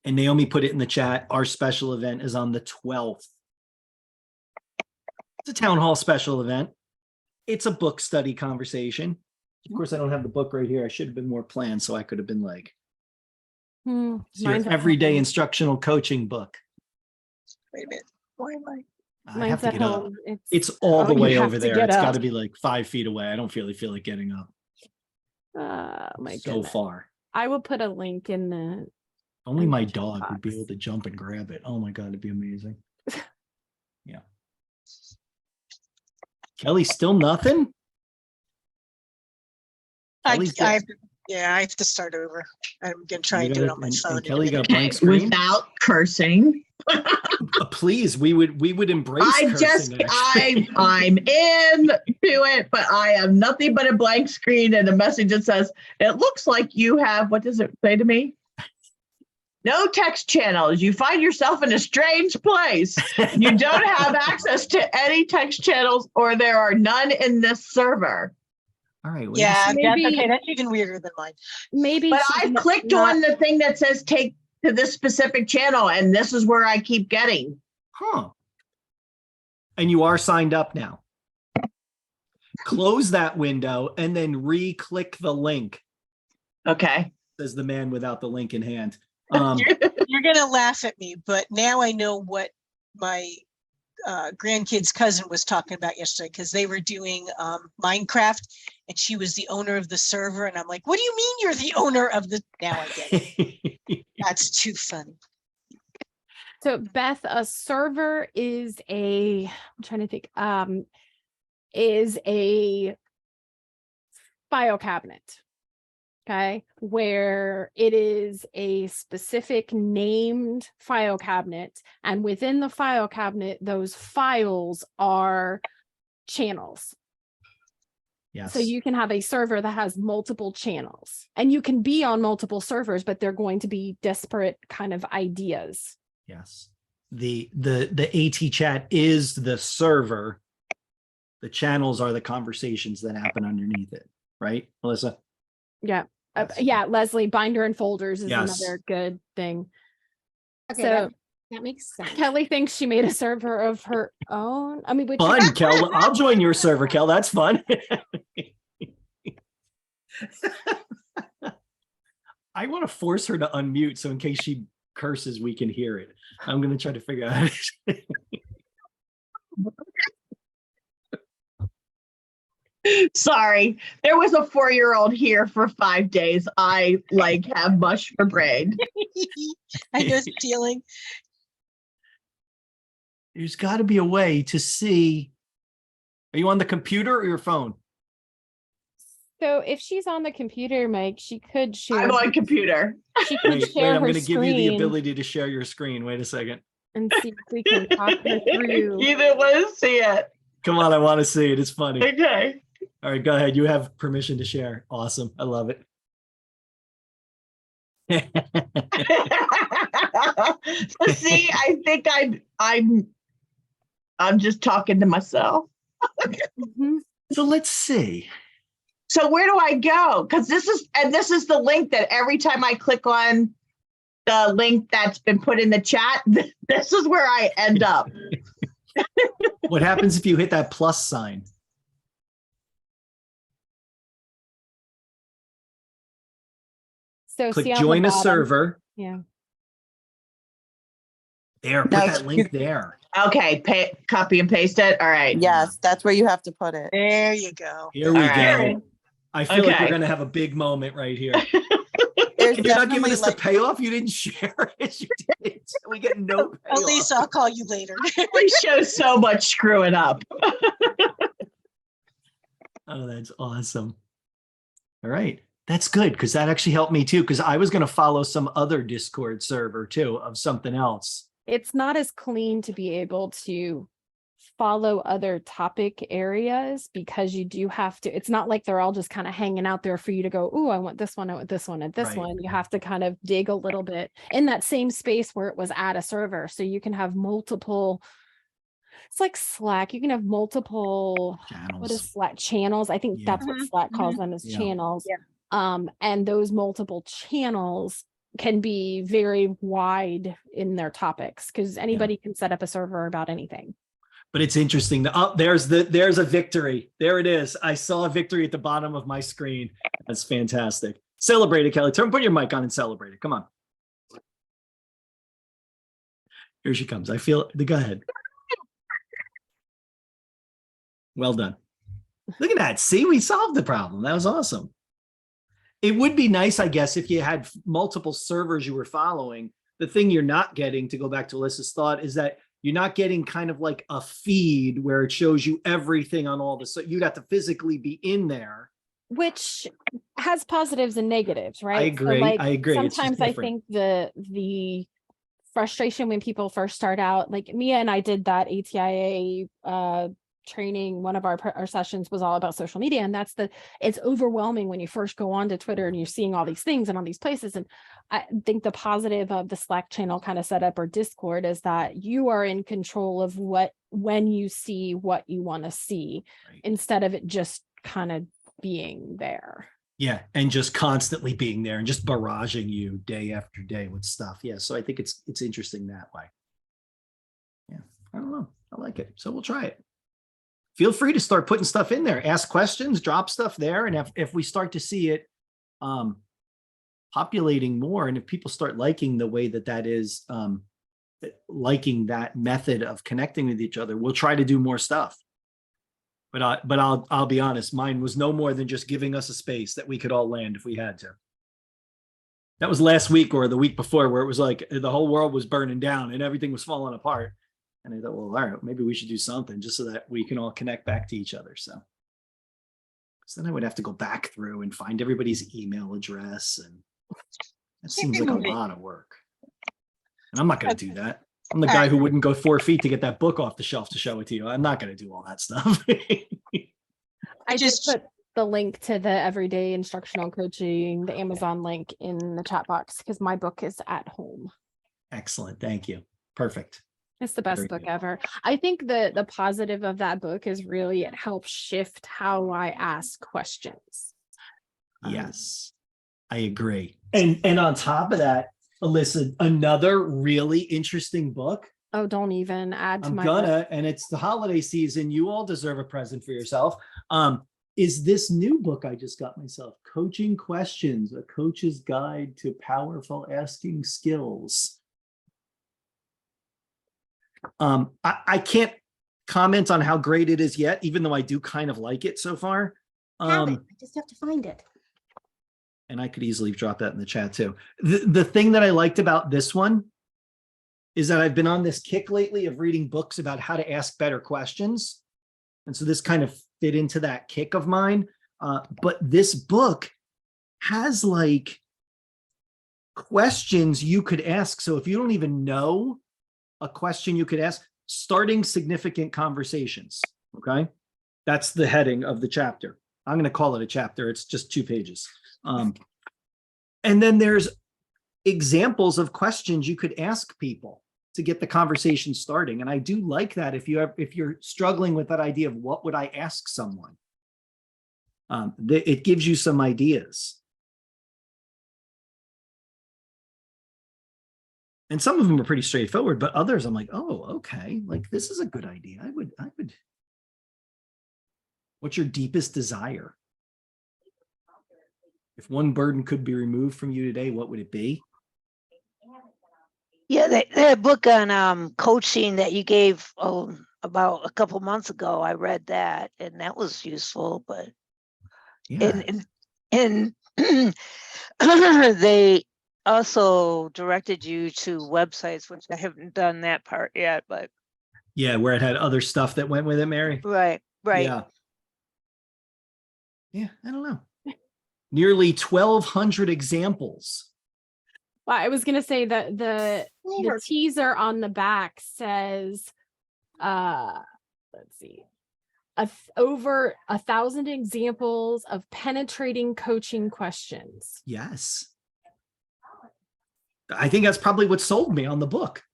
[SPEAKER 1] And Naomi put it in the chat. Our special event is on the 12th. It's a town hall special event. It's a book study conversation. Of course, I don't have the book right here. I should have been more planned, so I could have been like, it's your
[SPEAKER 3] Mine's at
[SPEAKER 1] everyday
[SPEAKER 3] home.
[SPEAKER 1] instructional coaching book.
[SPEAKER 7] Wait a minute. Why am I?
[SPEAKER 1] I
[SPEAKER 3] Mine's
[SPEAKER 1] have to
[SPEAKER 3] at
[SPEAKER 1] get up.
[SPEAKER 3] home.
[SPEAKER 1] It's all the
[SPEAKER 3] you
[SPEAKER 1] way
[SPEAKER 3] have
[SPEAKER 1] over
[SPEAKER 3] to
[SPEAKER 1] there.
[SPEAKER 3] get
[SPEAKER 1] It's
[SPEAKER 3] up.
[SPEAKER 1] got to be like 5 feet away. I don't really feel like getting up
[SPEAKER 3] My
[SPEAKER 1] so
[SPEAKER 3] goodness.
[SPEAKER 1] far.
[SPEAKER 3] I will put a link in the
[SPEAKER 1] Only
[SPEAKER 3] in
[SPEAKER 1] my
[SPEAKER 3] the chat
[SPEAKER 1] dog would be
[SPEAKER 3] box.
[SPEAKER 1] able to jump and grab it. Oh my God, it'd be amazing. Yeah. Kelly, still nothing? Kelly's got-
[SPEAKER 7] I have to start over. I'm gonna try
[SPEAKER 1] You
[SPEAKER 7] and do
[SPEAKER 1] got
[SPEAKER 7] it on my
[SPEAKER 1] and
[SPEAKER 7] phone. in a
[SPEAKER 1] Kelly got
[SPEAKER 7] minute.
[SPEAKER 1] a blank screen.
[SPEAKER 8] Without cursing.
[SPEAKER 1] Please, we would embrace cursing. actually.
[SPEAKER 8] I'm into it, but I have nothing but a blank screen and a message that says, it looks like you have, what does it say to me? No text channels. You find yourself in a strange place. You don't have access to any text channels, or there are none in this server.
[SPEAKER 1] All right. wait a
[SPEAKER 7] Yeah,
[SPEAKER 1] second.
[SPEAKER 7] that's
[SPEAKER 3] Maybe-
[SPEAKER 7] okay. That's even weirder than mine.
[SPEAKER 3] Maybe
[SPEAKER 8] But
[SPEAKER 3] she's
[SPEAKER 8] I've
[SPEAKER 3] not-
[SPEAKER 8] clicked on the thing that says take to this specific channel, and this is where I keep getting.
[SPEAKER 1] Huh. And you are signed up now. Close that window and then re-click the link,
[SPEAKER 8] Okay.
[SPEAKER 1] says the man without the link in hand.
[SPEAKER 7] You're gonna laugh at me, but now I know what my grandkid's cousin was talking about yesterday, because they were doing Minecraft and she was the owner of the server. And I'm like, what do you mean you're the owner of the, now I get it. That's too funny.
[SPEAKER 3] So Beth, a server is I'm trying to think, is a file cabinet. Okay, where it is a specific named file cabinet, and within the file cabinet, those files are channels.
[SPEAKER 1] Yes.
[SPEAKER 3] So you can have a server that has multiple channels, and you can be on multiple servers, but they're going to be disparate kind of ideas.
[SPEAKER 1] Yes. The AT chat is the server. The channels are the conversations that happen underneath it, right, Melissa?
[SPEAKER 3] Yeah.
[SPEAKER 1] Yes.
[SPEAKER 3] Yeah, Leslie, binder and folders is
[SPEAKER 1] Yes.
[SPEAKER 3] another good thing.
[SPEAKER 2] Okay,
[SPEAKER 3] So
[SPEAKER 2] that makes sense.
[SPEAKER 3] Kelly thinks she made a server of her own. I mean, which
[SPEAKER 1] Fun, Kel. I'll join your server, Kel. That's fun. I want to force her to unmute so in case she curses, we can hear it. I'm going to try to figure out.
[SPEAKER 8] Sorry, there was a 4-year-old here for 5 days. I have mush for brain.
[SPEAKER 7] I know the feeling.
[SPEAKER 1] There's got to be a way to see. Are you on the computer or your phone?
[SPEAKER 3] so if she's on the computer, Mike, she could share.
[SPEAKER 8] I'm on computer.
[SPEAKER 3] She could
[SPEAKER 1] Wait,
[SPEAKER 3] share
[SPEAKER 1] I'm
[SPEAKER 3] her
[SPEAKER 1] going to give you the
[SPEAKER 3] screen
[SPEAKER 1] ability to share your screen. Wait a second.
[SPEAKER 3] and see if we can talk her through.
[SPEAKER 8] You didn't want to see it.
[SPEAKER 1] Come on, I want to see it. It's funny.
[SPEAKER 8] Okay.
[SPEAKER 1] All right, go ahead. You have permission to share. Awesome. I love it.
[SPEAKER 8] See, I think I'm just talking to myself.
[SPEAKER 3] Mhm.
[SPEAKER 1] So let's see.
[SPEAKER 8] So where do I go? Because this is the link that every time I click on the link that's been put in the chat, this is where I end up.
[SPEAKER 1] What happens if you hit that plus sign?
[SPEAKER 3] So
[SPEAKER 1] Click
[SPEAKER 3] see on the
[SPEAKER 1] join a
[SPEAKER 3] bottom-
[SPEAKER 1] server.
[SPEAKER 3] Yeah.
[SPEAKER 1] There, put
[SPEAKER 9] No,
[SPEAKER 1] that link there.
[SPEAKER 8] Okay, copy and paste it. All right.
[SPEAKER 9] yes, that's where you have to put it.
[SPEAKER 7] There you go.
[SPEAKER 1] Here we
[SPEAKER 8] All right.
[SPEAKER 1] go. I feel like we're
[SPEAKER 8] Okay.
[SPEAKER 1] gonna have a big moment right here.
[SPEAKER 9] There's
[SPEAKER 1] And you're not giving
[SPEAKER 9] definitely
[SPEAKER 1] us the payoff. You didn't share it. You did. We get no payoff.
[SPEAKER 7] Lisa, I'll call you later.
[SPEAKER 8] We show so much screwing up.
[SPEAKER 1] Oh, that's awesome. All right. That's good because that actually helped me too. Because I was going to follow some other Discord server too of something else.
[SPEAKER 3] It's not as clean to be able to follow other topic areas because you do have to, it's not like they're all just kind of hanging out there for you to go, oh, I want this one, I want this one, and this
[SPEAKER 1] Right.
[SPEAKER 3] one. You have to kind of dig a little bit in that same space where it was at a server. So you can have multiple, it's like Slack, you can have multiple, what is
[SPEAKER 1] Channels.
[SPEAKER 3] Slack channels? I think
[SPEAKER 1] Yeah.
[SPEAKER 3] that's what Slack calls them as
[SPEAKER 1] Yeah.
[SPEAKER 3] channels.
[SPEAKER 4] Yeah.
[SPEAKER 3] And those multiple channels can be very wide in their topics because anybody can set up a server about anything.
[SPEAKER 1] But it's interesting. Oh, there's a victory. There it is. I saw a victory at the bottom of my screen. That's fantastic. Celebrate it, Kelly. Put your mic on and celebrate it. Come on. Here she comes. I feel go ahead. Well done. Look at that. See, we solved the problem. That was awesome. It would be nice, I guess, if you had multiple servers you were following. The thing you're not getting, to go back to Alyssa's thought, is that you're not getting kind of like a feed where it shows you everything on all this. So you'd have to physically be in there.
[SPEAKER 3] Which has positives and negatives, right?
[SPEAKER 1] I agree. I agree. It's just
[SPEAKER 3] Sometimes I
[SPEAKER 1] different.
[SPEAKER 3] think the frustration when people first start out, like Mia and I did that ATIA training. One of our sessions was all about social media, and it's overwhelming when you first go on to Twitter and you're seeing all these things and all these places. And I think the positive of the Slack channel kind of setup or Discord is that you are in control of when you see what you want to see,
[SPEAKER 1] Right.
[SPEAKER 3] instead of it just kind of being there.
[SPEAKER 1] Yeah, and just constantly being there and just barraging you day after day with stuff. Yeah, so I think it's interesting that way. Yeah, I don't know. I like it. So we'll try it. Feel free to start putting stuff in there. Ask questions, drop stuff there. And if we start to see it populating more, and if people start liking the way that is, liking that method of connecting with each other, we'll try to do more stuff. But I'll be honest, mine was no more than just giving us a space that we could all land if we had to. That was last week or the week before, where it was like the whole world was burning down and everything was falling apart. And I thought, well, all right, maybe we should do something just so that we can all connect back to each other. So then I would have to go back through and find everybody's email address. And that seems like a lot of work. And I'm not going to do that. I'm the guy who wouldn't go 4 feet to get that book off the shelf to show it to you. I'm not going to do all that stuff.
[SPEAKER 3] I just put the link to the everyday instructional coaching, the Amazon link, in the chat box because my book is at home.
[SPEAKER 1] Excellent. Thank you. Perfect.
[SPEAKER 3] It's the best
[SPEAKER 1] Very
[SPEAKER 3] book
[SPEAKER 1] good.
[SPEAKER 3] ever. I think the positive of that book is really it helps shift how I ask questions.
[SPEAKER 1] Yes, I agree. And on top of that, Alyssa, another really interesting book.
[SPEAKER 3] Oh, don't even add to
[SPEAKER 1] I'm
[SPEAKER 3] my
[SPEAKER 1] gonna,
[SPEAKER 3] list.
[SPEAKER 1] and it's the holiday season. You all deserve a present for yourself. Is this new book I just got myself, Coaching Questions, A Coach's Guide to Powerful Asking Skills. I can't comment on how great it is yet, even though I do kind of like it so far.
[SPEAKER 2] Have it. I just have to find it.
[SPEAKER 1] And I could easily drop that in the chat too. The thing that I liked about this one is that I've been on this kick lately of reading books about how to ask better questions. And so this kind of fit into that kick of mine. But this book has like questions you could ask. So if you don't even know a question you could ask, starting significant conversations. Okay. That's the heading of the chapter. I'm going to call it a chapter. It's just 2 pages. And then there's examples of questions you could ask people to get the conversation starting. And I do like that if you're struggling with that idea of what would I ask someone, it gives you some ideas. And some of them are pretty straightforward, but others I'm like, oh, okay, like this is a good idea. I would. What's your deepest desire? If one burden could be removed from you today, what would it be?
[SPEAKER 10] Yeah, that book on coaching that you gave about a couple months ago, I read that and that was useful, but
[SPEAKER 1] Yeah.
[SPEAKER 10] and they also directed you to websites, which I haven't done that part yet, but
[SPEAKER 1] Yeah, where it had other stuff that went with it, Mary.
[SPEAKER 10] right.
[SPEAKER 1] Yeah. Yeah, I don't know. Nearly 1,200 examples.
[SPEAKER 3] Well, I was gonna say that the teaser on the back says, let's see, over 1,000 examples of penetrating coaching questions.
[SPEAKER 1] Yes. I think that's probably what sold me on the book.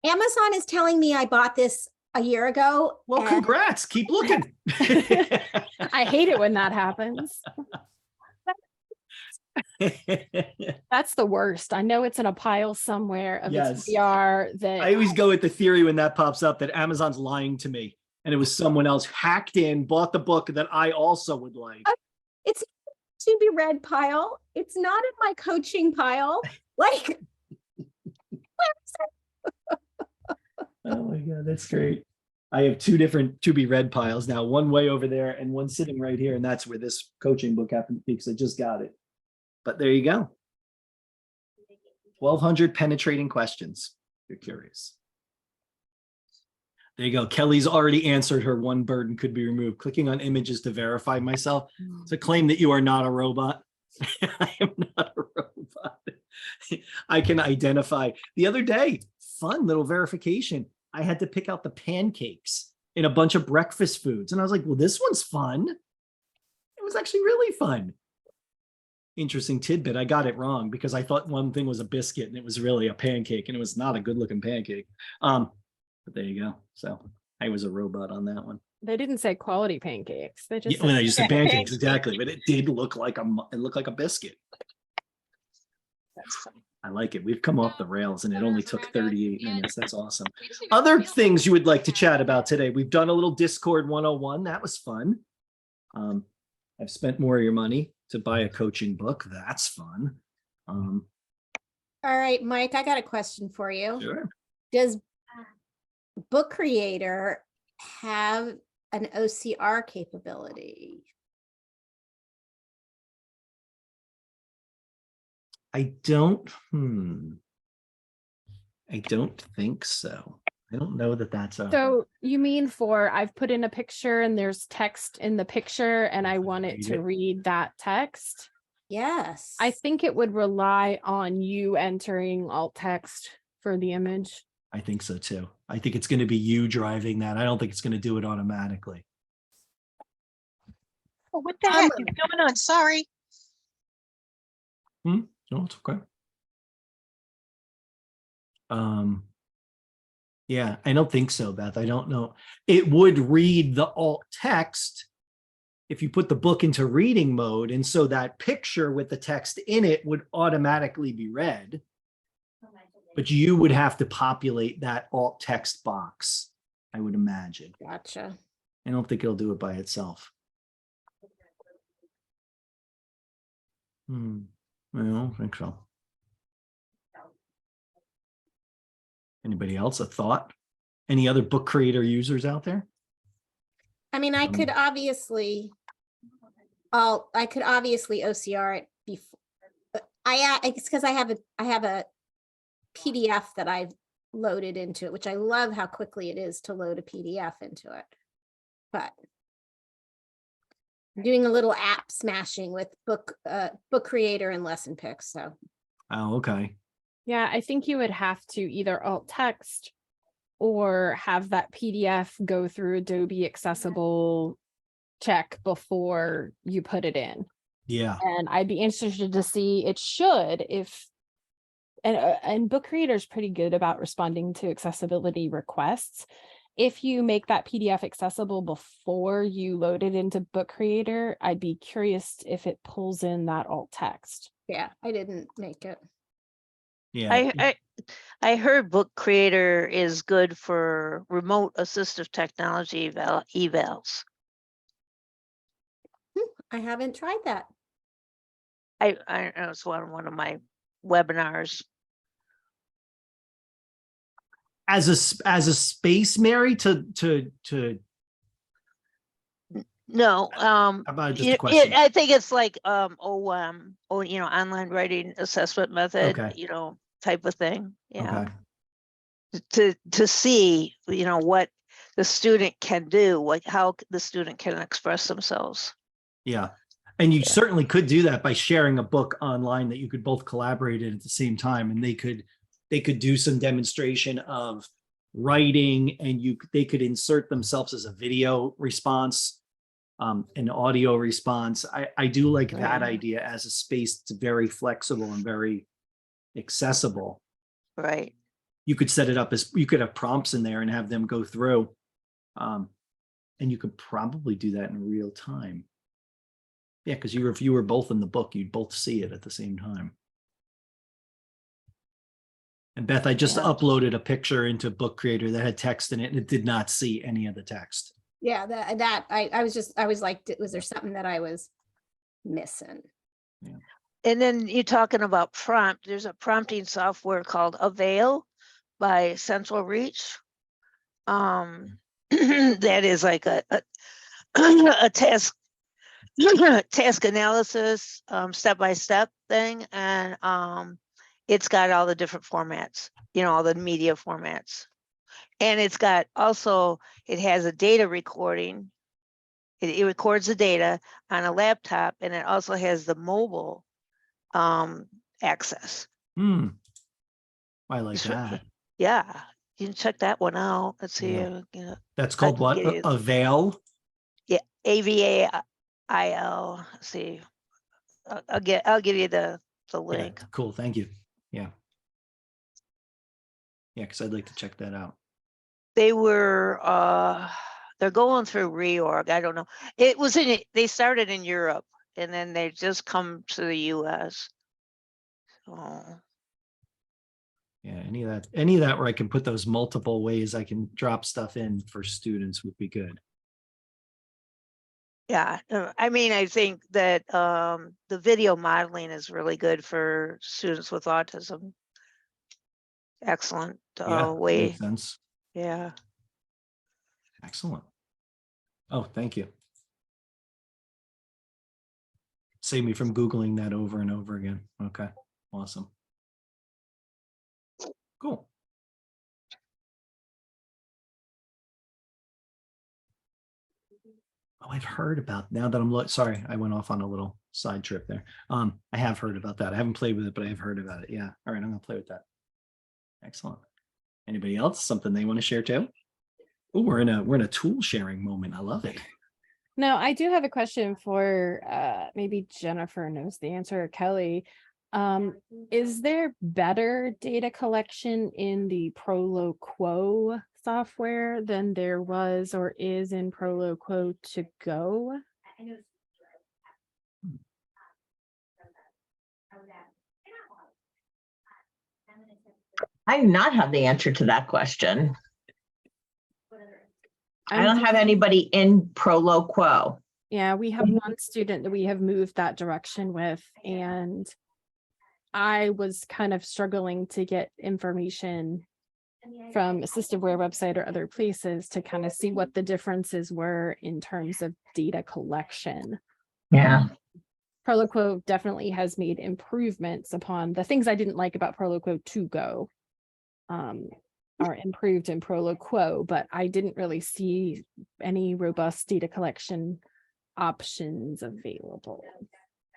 [SPEAKER 2] Amazon is telling me I bought this a year ago.
[SPEAKER 1] Well, congrats. Keep looking.
[SPEAKER 3] I hate it when that happens. That's the worst. I know it's in a pile somewhere of
[SPEAKER 1] Yes.
[SPEAKER 3] the TBR that
[SPEAKER 1] I always go with the theory when that pops up that Amazon's lying to me and it was someone else hacked in, bought the book that I also would like.
[SPEAKER 2] It's to be read pile. It's not in my coaching pile. Like,
[SPEAKER 1] Oh my God, that's great. I have two different to be read piles now, one way over there and one sitting right here. And that's where this coaching book happened to be because I just got it. But there you go. 1,200 penetrating questions. If you're curious. There you go. Kelly's already answered her one burden could be removed. Clicking on images to verify myself. It's a claim that you are not a robot. I am not a robot. I can identify. The other day, fun little verification. I had to pick out the pancakes in a bunch of breakfast foods. And I was like, well, this one's fun. It was actually really fun. Interesting tidbit. I got it wrong because I thought one thing was a biscuit and it was really a pancake and it was not a good looking pancake. But there you go. So I was a robot on that one.
[SPEAKER 3] they didn't say quality pancakes. They just
[SPEAKER 1] Yeah, well,
[SPEAKER 3] said,
[SPEAKER 1] you said pancakes, exactly. But it did look like a biscuit.
[SPEAKER 7] That's funny.
[SPEAKER 1] I like it. We've come off the rails and it only took 38 minutes. That's awesome. Other things you would like to chat about today. We've done a little Discord 101. That was fun. I've spent more of your money to buy a coaching book. That's fun.
[SPEAKER 2] all right, Mike, I got a question for you.
[SPEAKER 1] Sure.
[SPEAKER 2] Does Book Creator have an OCR capability?
[SPEAKER 1] I don't think so. I don't know that that's a.
[SPEAKER 3] so you mean for I've put in a picture and there's text in the picture and I want it to read that text?
[SPEAKER 2] Yes.
[SPEAKER 3] I think it would rely on you entering alt text for the image.
[SPEAKER 1] I think so too. I think it's going to be you driving that. I don't think it's going to do it automatically.
[SPEAKER 7] Oh, what the heck is going on? Sorry.
[SPEAKER 1] No, it's okay. Yeah, I don't think so, Beth. I don't know. It would read the alt text if you put the book into reading mode. And so that picture with the text in it would automatically be read. But you would have to populate that alt text box, I would imagine.
[SPEAKER 2] Gotcha.
[SPEAKER 1] I don't think it'll do it by itself. I don't think so. Anybody else? A thought? Any other Book Creator users out there?
[SPEAKER 2] I mean, I could obviously OCR it before. It's because I have a PDF that I've loaded into it, which I love how quickly it is to load a PDF into it. But I'm doing a little app smashing with Book Creator and Lesson Picks. So.
[SPEAKER 1] Oh, okay.
[SPEAKER 3] Yeah, I think you would have to either alt text or have that PDF go through Adobe accessible check before you put it in.
[SPEAKER 1] Yeah.
[SPEAKER 3] And I'd be interested to see it should and Book Creator is pretty good about responding to accessibility requests. If you make that PDF accessible before you load it into Book Creator, I'd be curious if it pulls in that alt text.
[SPEAKER 2] Yeah, I didn't make it.
[SPEAKER 1] Yeah.
[SPEAKER 10] I heard Book Creator is good for remote assistive technology evals.
[SPEAKER 2] I haven't tried that.
[SPEAKER 10] I know it's one of my webinars.
[SPEAKER 1] as a space, Mary, to
[SPEAKER 10] No,
[SPEAKER 1] how about just a question?
[SPEAKER 10] I think it's like, online writing assessment method,
[SPEAKER 1] Okay.
[SPEAKER 10] type of thing. Yeah.
[SPEAKER 1] Okay.
[SPEAKER 10] To see, what the student can do, how the student can express themselves.
[SPEAKER 1] Yeah. And you
[SPEAKER 10] Yeah.
[SPEAKER 1] certainly could do that by sharing a book online that you could both collaborate in at the same time, and they could do some demonstration of writing, and they could insert themselves as a video response, an audio response. I do like that
[SPEAKER 10] Right.
[SPEAKER 1] idea as a space that's very flexible and very accessible.
[SPEAKER 10] Right.
[SPEAKER 1] You could set it up as, you could have prompts in there and have them go through. And you could probably do that in real time. Yeah, because if you were both in the book, you'd both see it at the same time. And Beth, I just
[SPEAKER 10] Yeah.
[SPEAKER 1] uploaded a picture into Book Creator that had text in it, and it did not see any of the text.
[SPEAKER 2] Yeah, I was like, was there something that I was missing?
[SPEAKER 10] And then you're talking about prompt. There's a prompting software called Avail by Central Reach. That is like a task analysis, step-by-step thing. And it's got all the different formats, all the media formats. And it's got also, it has a data recording. It records the data on a laptop, and it also has the mobile access.
[SPEAKER 1] I like
[SPEAKER 10] It's
[SPEAKER 1] that.
[SPEAKER 10] Yeah, you can check that one out. Let's see.
[SPEAKER 1] Yeah.
[SPEAKER 10] Yeah,
[SPEAKER 1] That's called
[SPEAKER 10] can
[SPEAKER 1] what?
[SPEAKER 10] get you-
[SPEAKER 1] Avail?
[SPEAKER 10] yeah, AVAIL. Let's see. I'll give you the
[SPEAKER 1] Yeah,
[SPEAKER 10] link.
[SPEAKER 1] cool. Thank you. Yeah. Yeah, because I'd like to check that out.
[SPEAKER 10] They were they're going through reorg. I don't know. They started in Europe, and then they just come to the US. So
[SPEAKER 1] Yeah, any of that where I can put those multiple ways I can drop stuff in for students would be good.
[SPEAKER 10] yeah, I think that the video modeling is really good for students with autism. Excellent
[SPEAKER 1] Yeah,
[SPEAKER 10] way.
[SPEAKER 1] makes sense.
[SPEAKER 10] Yeah.
[SPEAKER 1] Excellent. Oh, thank you. Save me from Googling that over and over again. Okay, awesome. Cool. Oh, I've heard about, now that I'm sorry, I went off on a little side trip there. I have heard about that. I haven't played with it, but I have heard about it. Yeah. All right, I'm gonna play with that. Excellent. Anybody else? Something they want to share too? Oh, we're in a tool sharing moment. I love it.
[SPEAKER 3] No, I do have a question for maybe Jennifer knows the answer, or Kelly. Is there better data collection in the ProLoQuo software than there was or is in ProLoQuo to go?
[SPEAKER 8] I do not have the answer to that question. I don't have
[SPEAKER 3] just-
[SPEAKER 8] anybody in ProLoQuo.
[SPEAKER 3] Yeah, we have one student that we have moved that direction with, and I was kind of struggling to get information from Assistiveware website or other places to kind of see what the differences were in terms of data collection.
[SPEAKER 8] Yeah.
[SPEAKER 3] ProLoQuo definitely has made improvements upon the things I didn't like about ProLoQuo to go. Are improved in ProLoQuo, but I didn't really see any robust data collection options available.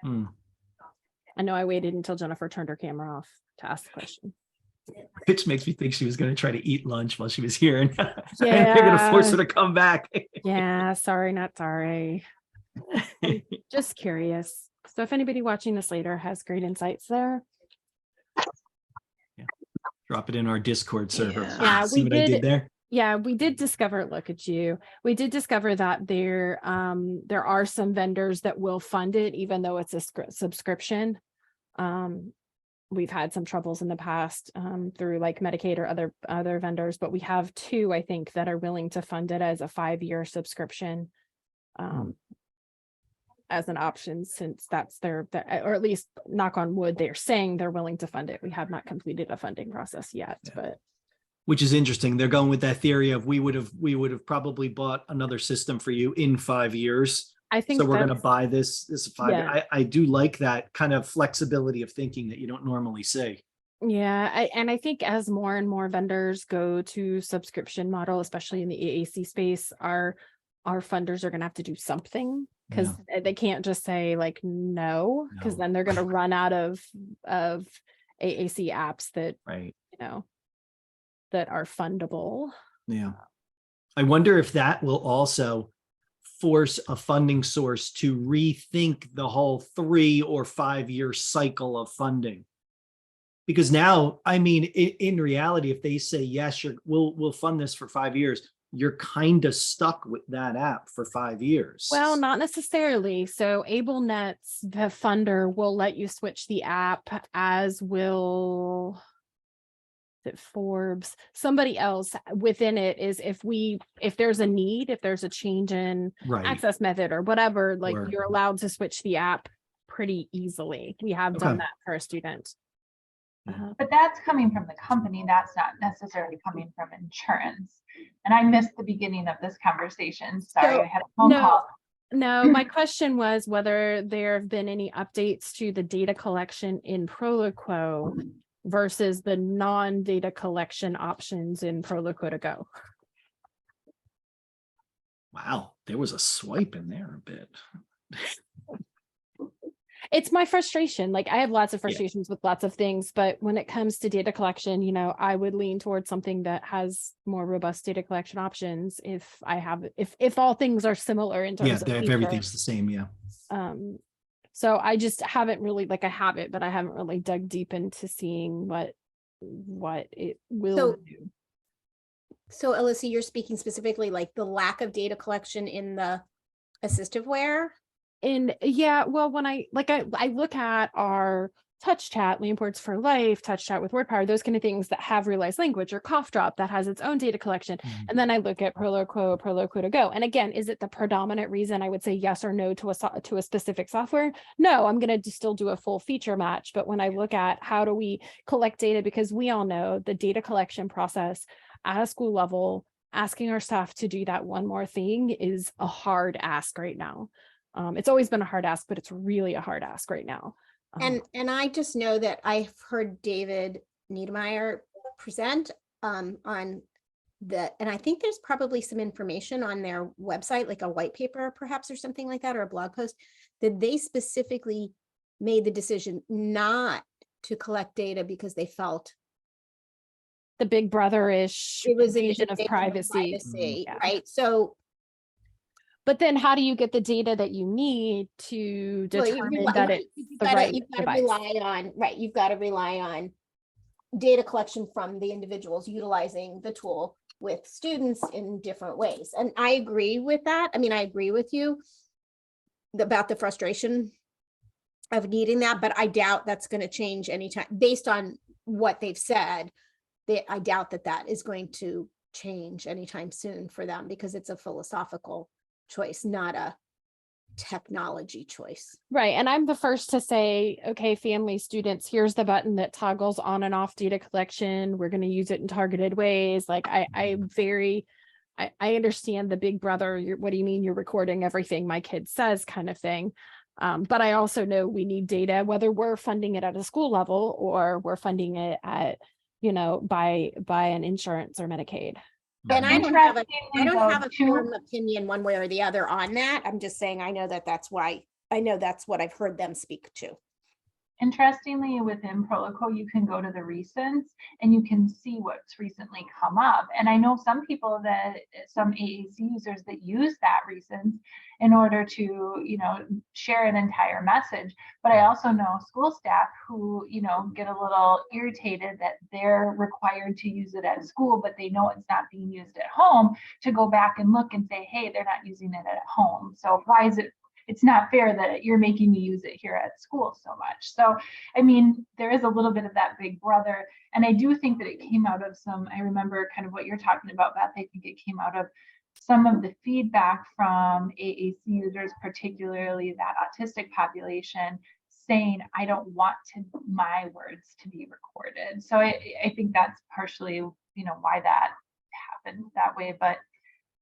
[SPEAKER 3] I know I waited until Jennifer turned her camera off to ask the question.
[SPEAKER 1] Which makes me think she was going to try to eat lunch while she was here, and
[SPEAKER 3] Yeah.
[SPEAKER 1] they're going to force her to come back.
[SPEAKER 3] Yeah, sorry, not sorry. Just curious. So if anybody watching this later has great insights there.
[SPEAKER 1] Drop it in our Discord server.
[SPEAKER 3] Yeah,
[SPEAKER 1] See
[SPEAKER 3] we
[SPEAKER 1] what I did there?
[SPEAKER 3] Yeah, we did discover, look at you. We did discover that there are some vendors that will fund it, even though it's a subscription. We've had some troubles in the past through like Medicaid or other vendors, but we have two, I think, that are willing to fund it as a 5-year subscription as an option, since that's or at least knock on wood, they're saying they're willing to fund it. We have not completed a funding process yet, but
[SPEAKER 1] Which is interesting. They're going with that theory of we would have probably bought another system for you in 5 years.
[SPEAKER 3] I think
[SPEAKER 1] So we're going to
[SPEAKER 3] that's-
[SPEAKER 1] buy this 5.
[SPEAKER 3] Yeah.
[SPEAKER 1] I do like that kind of flexibility of thinking that you don't normally see.
[SPEAKER 3] Yeah, I think as more and more vendors go to subscription model, especially in the AAC space, our funders are going to have to do something, because they can't just say like no, because then they're going to run out of AAC apps that
[SPEAKER 1] Right.
[SPEAKER 3] that are fundable.
[SPEAKER 1] Yeah. I wonder if that will also force a funding source to rethink the whole 3 or 5 year cycle of funding. Because now, I mean, in reality, if they say, yes, we'll fund this for 5 years, you're kind of stuck with that app for 5 years.
[SPEAKER 3] Well, not necessarily. So AbleNet's the funder will let you switch the app, as will Forbes. Somebody else within it is if there's a need, if there's a change in
[SPEAKER 1] Right.
[SPEAKER 3] access method or whatever, like
[SPEAKER 1] Or-
[SPEAKER 3] you're allowed to switch the app pretty easily. We have done
[SPEAKER 1] Okay.
[SPEAKER 3] that for a student.
[SPEAKER 5] But that's coming from the company. That's not necessarily coming from insurance. And I missed the beginning of this conversation. Sorry, I had a phone call.
[SPEAKER 3] No, my question was whether there have been any updates to the data collection in ProLoQuo versus the non-data collection options in ProLoQuo to go.
[SPEAKER 1] Wow, there was a swipe in there a bit.
[SPEAKER 3] It's my frustration. Like I have lots of frustrations with lots of things, but when it comes to data collection, I would lean towards something that has more robust data collection options if all things are similar in terms of
[SPEAKER 1] If
[SPEAKER 3] feature.
[SPEAKER 1] everything's the same, yeah.
[SPEAKER 3] So I just haven't really, I have it, but I haven't really dug deep into seeing what it will do.
[SPEAKER 2] So Alyssa, you're speaking specifically like the lack of data collection in the assistiveware?
[SPEAKER 3] And yeah, well, when I look at our touch chat, Lamports for Life, touch chat with WordPower, those kind of things that have realized language, or Cough Drop that has its own data collection. And then I look at ProLoQuo to go. And again, is it the predominant reason I would say yes or no to a specific software? No, I'm going to still do a full feature match. But when I look at how do we collect data, because we all know the data collection process at a school level, asking our staff to do that one more thing is a hard ask right now. It's always been a hard ask, but it's really a hard ask right now.
[SPEAKER 2] And I just know that I've heard David Niedermeyer present on the, and I think there's probably some information on their website, like a white paper perhaps, or something like that, or a blog post, that they specifically made the decision not to collect data because they felt
[SPEAKER 3] the big brother-ish
[SPEAKER 2] it was an
[SPEAKER 3] invasion of
[SPEAKER 2] invasion
[SPEAKER 3] privacy. Yeah.
[SPEAKER 2] right? So,
[SPEAKER 3] but then how do you get the data that you need to determine that it's the right device?
[SPEAKER 2] You've got to rely on data collection from the individuals utilizing the tool with students in different ways. And I agree with that. I mean, I agree with you about the frustration of needing that, but I doubt that's going to change anytime based on what they've said. I doubt that is going to change anytime soon for them, because it's a philosophical choice, not a technology choice.
[SPEAKER 3] Right. And I'm the first to say, okay, family, students, here's the button that toggles on and off data collection. We're going to use it in targeted ways. Like I understand the big brother, what do you mean you're recording everything my kid says kind of thing. But I also know we need data, whether we're funding it at a school level or we're funding it at, by an insurance or Medicaid.
[SPEAKER 2] And I don't have a firm opinion one way or the other on that. I'm just saying, I know that's what I've heard them speak to.
[SPEAKER 5] Interestingly, within ProLoQuo, you can go to the recents and you can see what's recently come up. And I know some AAC users that use that recents in order to, share an entire message. But I also know school staff who, get a little irritated that they're required to use it at school, but they know it's not being used at home, to go back and look and say, hey, they're not using it at home. So why is it? It's not fair that you're making me use it here at school so much. So, I mean, there is a little bit of that big brother. And I do think that it came out of I remember kind of what you're talking about, Beth. I think it came out of some of the feedback from AAC users, particularly that autistic population, saying, I don't want my words to be recorded. So I think that's partially why that happened that way, but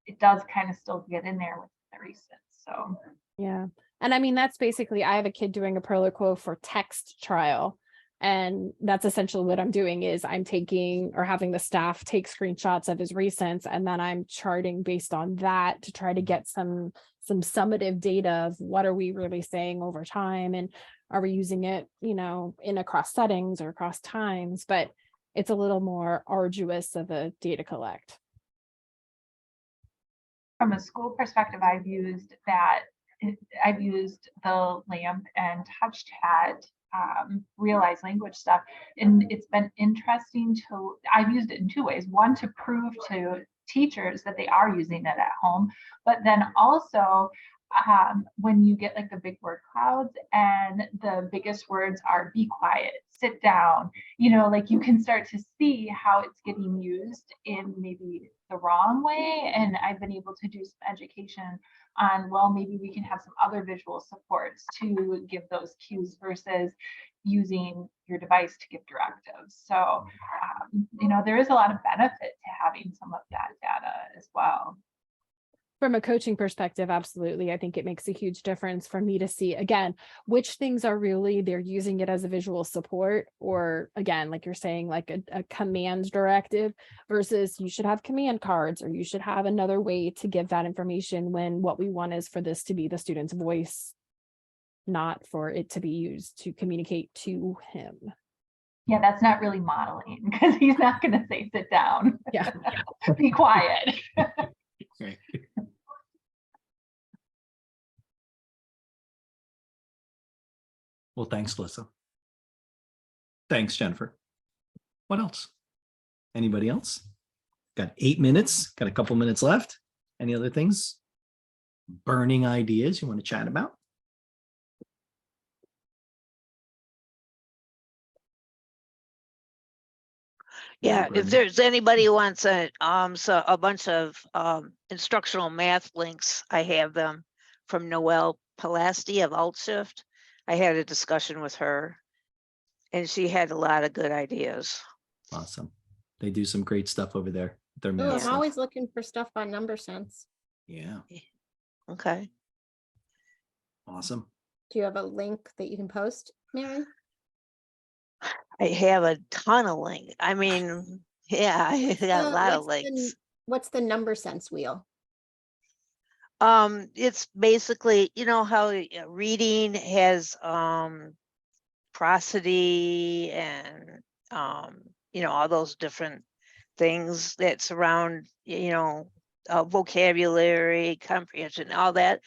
[SPEAKER 5] it does kind of still get in there with the recent. So
[SPEAKER 3] Yeah. And I mean, that's basically, I have a kid doing a ProLoQuo for text trial. And that's essentially what I'm doing is I'm taking or having the staff take screenshots of his recents, and then I'm charting based on that to try to get some summative data of what are we really saying over time, and are we using it, in across settings or across times, but it's a little more arduous of a data collect.
[SPEAKER 5] from a school perspective, I've used the LAMP and Touch Chat, realize language stuff. And it's been interesting I've used it in two ways. One, to prove to teachers that they are using it at home, but then also when you get like the big word clouds and the biggest words are be quiet, sit down, like you can start to see how it's getting used in maybe the wrong way. And I've been able to do some education on, well, maybe we can have some other visual supports to give those cues versus using your device to give directives. So, there is a lot of benefit to having some of that data as well.
[SPEAKER 3] From a coaching perspective, absolutely. I think it makes a huge difference for me to see, again, which things are really they're using it as a visual support, or again, like you're saying, like a command directive versus you should have command cards, or you should have another way to give that information, when what we want is for this to be the student's voice, not for it to be used to communicate to him.
[SPEAKER 5] Yeah, that's not really modeling, because he's not going to say sit down.
[SPEAKER 3] Yeah.
[SPEAKER 5] Be quiet.
[SPEAKER 1] Okay. Well, thanks, Lisa. Thanks, Jennifer. What else? Anybody else? Got 8 minutes, got a couple minutes left. Any other things? Burning ideas you want to chat about?
[SPEAKER 10] Yeah, if there's anybody who wants a bunch of instructional math links, I have them from Noelle Palasti of Alt+Shift. I had a discussion with her, and she had a lot of good ideas.
[SPEAKER 1] Awesome. They do some great stuff over there. Their math
[SPEAKER 2] I'm
[SPEAKER 1] stuff.
[SPEAKER 2] always looking for stuff on number sense.
[SPEAKER 1] Yeah.
[SPEAKER 10] Okay.
[SPEAKER 1] Awesome.
[SPEAKER 2] Do you have a link that you can post, Mary?
[SPEAKER 10] I have a ton of links. I mean, yeah, I got a lot of links.
[SPEAKER 2] What's the number sense wheel?
[SPEAKER 10] It's basically, how reading has prosody and all those different things that surround vocabulary, comprehension, all that.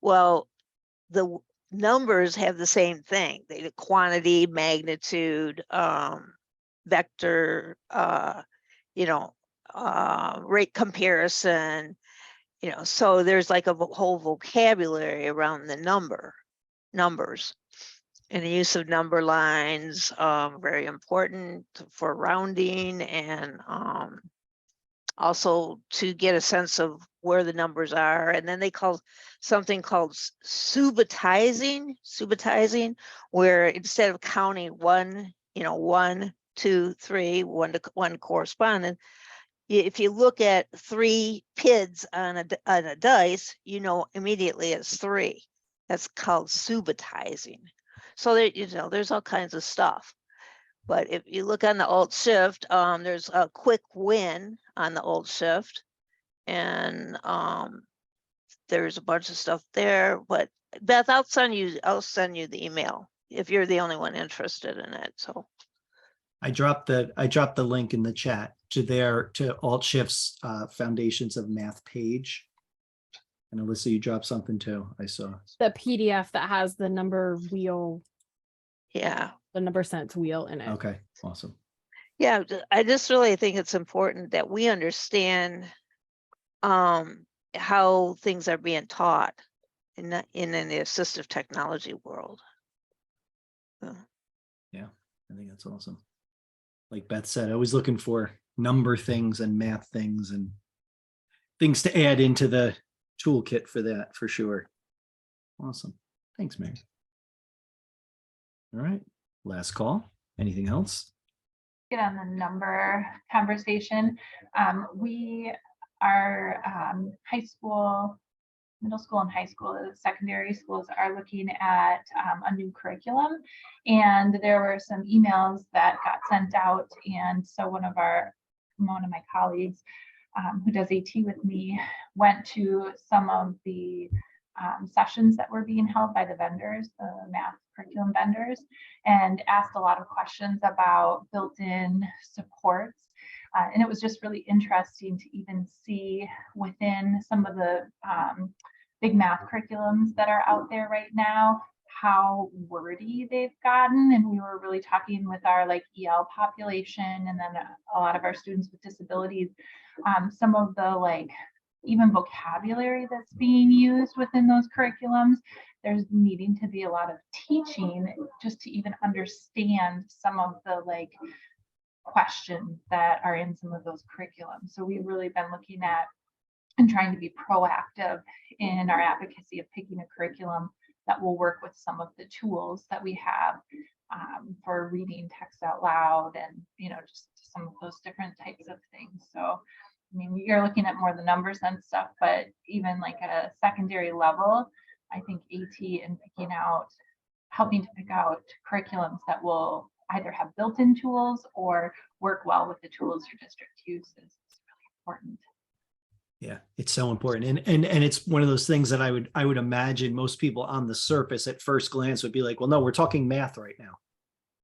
[SPEAKER 10] Well, the numbers have the same thing. The quantity, magnitude, vector, rate comparison, so there's like a whole vocabulary around the numbers, and the use of number lines, very important for rounding, and also to get a sense of where the numbers are. And then they call something called subitizing, where instead of counting 1, 1, 2, 3, 1 to 1 correspondent, if you look at 3 PIDs on a dice, immediately it's 3. That's called subitizing. So there, there's all kinds of stuff. But if you look on the Alt+Shift, there's a quick win on the Alt+Shift, and there's a bunch of stuff there. But Beth, I'll send you the email if you're the only one interested in it. So
[SPEAKER 1] I dropped the link in the chat to Alt+Shift's Foundations of Math page. And Alyssa, you dropped something too. I saw
[SPEAKER 3] The PDF that has the number wheel.
[SPEAKER 10] Yeah.
[SPEAKER 3] The number sense wheel in it.
[SPEAKER 1] Okay, awesome.
[SPEAKER 10] Yeah, I just really think it's important that we understand how things are being taught in the assistive technology world.
[SPEAKER 1] Yeah, I think that's awesome. Like Beth said, always looking for number things and math things and things to add into the toolkit for that, for sure. Awesome. Thanks, Mary. All right. Last call. Anything else?
[SPEAKER 5] get on the number conversation. We are high school, middle school and high school, secondary schools are looking at a new curriculum. And there were some emails that got sent out. And so one of my colleagues who does AT with me went to some of the sessions that were being held by the vendors, the math curriculum vendors, and asked a lot of questions about built-in supports. And it was just really interesting to even see within some of the big math curriculums that are out there right now, how wordy they've gotten. And we were really talking with our like EL population and then a lot of our students with disabilities, some of the like even vocabulary that's being used within those curriculums. There's needing to be a lot of teaching just to even understand some of the like questions that are in some of those curriculums. So we've really been looking at and trying to be proactive in our advocacy of picking a curriculum that will work with some of the tools that we have for reading text out loud and, just some of those different types of things. So, I mean, you're looking at more the numbers and stuff, but even like at a secondary level, I think AT and helping to pick out curriculums that will either have built-in tools or work well with the tools your district uses is really important.
[SPEAKER 1] Yeah, it's so important. And it's one of those things that I would imagine most people on the surface at first glance would be like, well, no, we're talking math right now.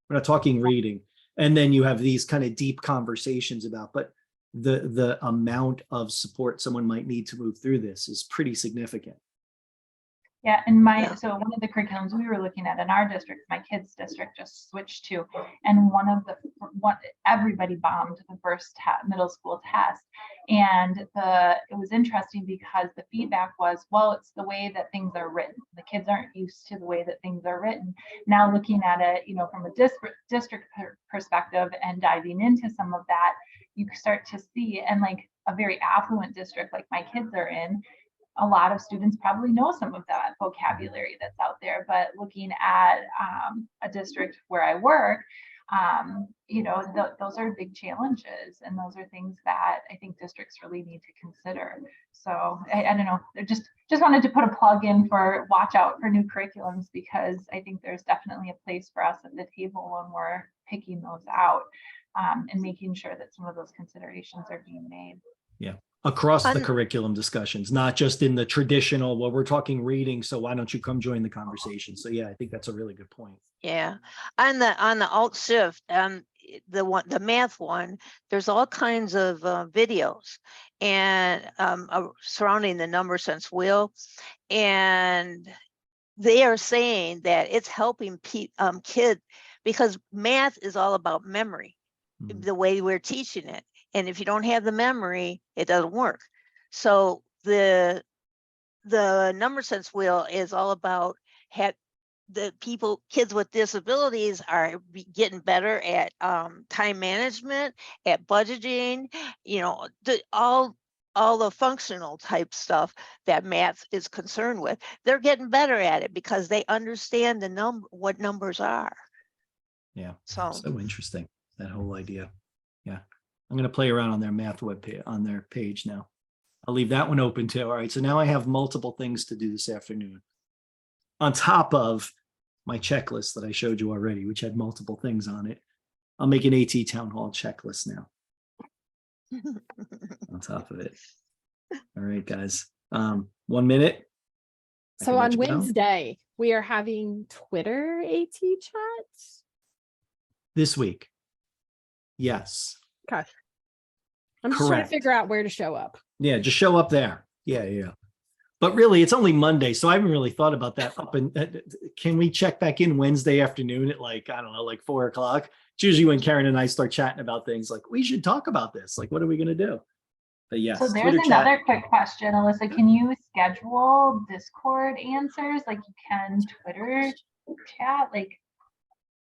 [SPEAKER 1] We're not talking reading. And then you have these kind of deep conversations about, but the amount of support someone might need to move through this is pretty significant.
[SPEAKER 5] Yeah, and so one of the curriculums we were looking at in our district, my kids' district just switched to, and everybody bombed the first middle school test. And it was interesting because the feedback was, well, it's the way that things are written. The kids aren't used to the way that things are written. Now looking at it, from a district perspective and diving into some of that, you start to see, and like a very affluent district like my kids are in, a lot of students probably know some of that vocabulary that's out there, but looking at a district where I work, those are big challenges, and those are things that I think districts really need to consider. So I don't know, just wanted to put a plug in for watch out for new curriculums, because I think there's definitely a place for us at the table when we're picking those out and making sure that some of those considerations are being made.
[SPEAKER 1] Yeah. Across the curriculum discussions, not just in the traditional, well, we're talking reading, so why don't you come join the conversation? So yeah, I think that's a really good point.
[SPEAKER 10] Yeah, on the Alt+Shift, the math one, there's all kinds of videos and surrounding the number sense wheel, and they are saying that it's helping kids, because math is all about memory, the way we're teaching it. And if you don't have the memory, it doesn't work. So the number sense wheel is all about kids with disabilities are getting better at time management, at budgeting, all the functional type stuff that math is concerned with. They're getting better at it because they understand what numbers are.
[SPEAKER 1] Yeah,
[SPEAKER 10] so
[SPEAKER 1] interesting, that whole idea. Yeah. I'm going to play around on their math on their page now. I'll leave that one open too. All right. So now I have multiple things to do this afternoon on top of my checklist that I showed you already, which had multiple things on it. I'll make an AT town hall checklist now on top of it. All right, guys. 1 minute.
[SPEAKER 3] So on Wednesday, we are having Twitter AT chats
[SPEAKER 1] this week. Yes.
[SPEAKER 3] Okay. I'm just trying to figure out where to show up.
[SPEAKER 1] Yeah, just show up there. Yeah. But really, it's only Monday, so I haven't really thought about that. Can we check back in Wednesday afternoon at like 4 o'clock? It's usually when Karen and I start chatting about things like, we should talk about this. Like, what are we going to do? But yes.
[SPEAKER 5] So there's another quick question, Alyssa. Can you schedule Discord answers like you can Twitter chat? Like,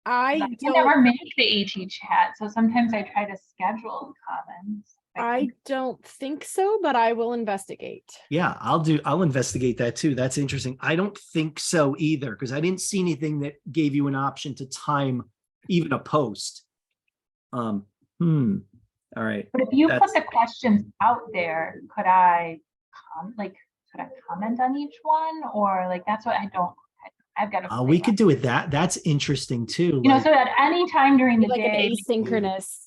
[SPEAKER 5] I never make the AT chat, so sometimes I try to schedule comments.
[SPEAKER 3] I don't think so, but I will investigate.
[SPEAKER 1] Yeah, I'll investigate that too. That's interesting. I don't think so either, because I didn't see anything that gave you an option to time even a post. All right.
[SPEAKER 5] But if you put
[SPEAKER 1] That's-
[SPEAKER 5] the questions out there, could I comment on each one? Or like, that's what I don't, I've got to.
[SPEAKER 1] We could do it that's interesting too.
[SPEAKER 5] You know,
[SPEAKER 1] like-
[SPEAKER 5] so at any time during the
[SPEAKER 3] Like an
[SPEAKER 5] day.
[SPEAKER 3] asynchronous.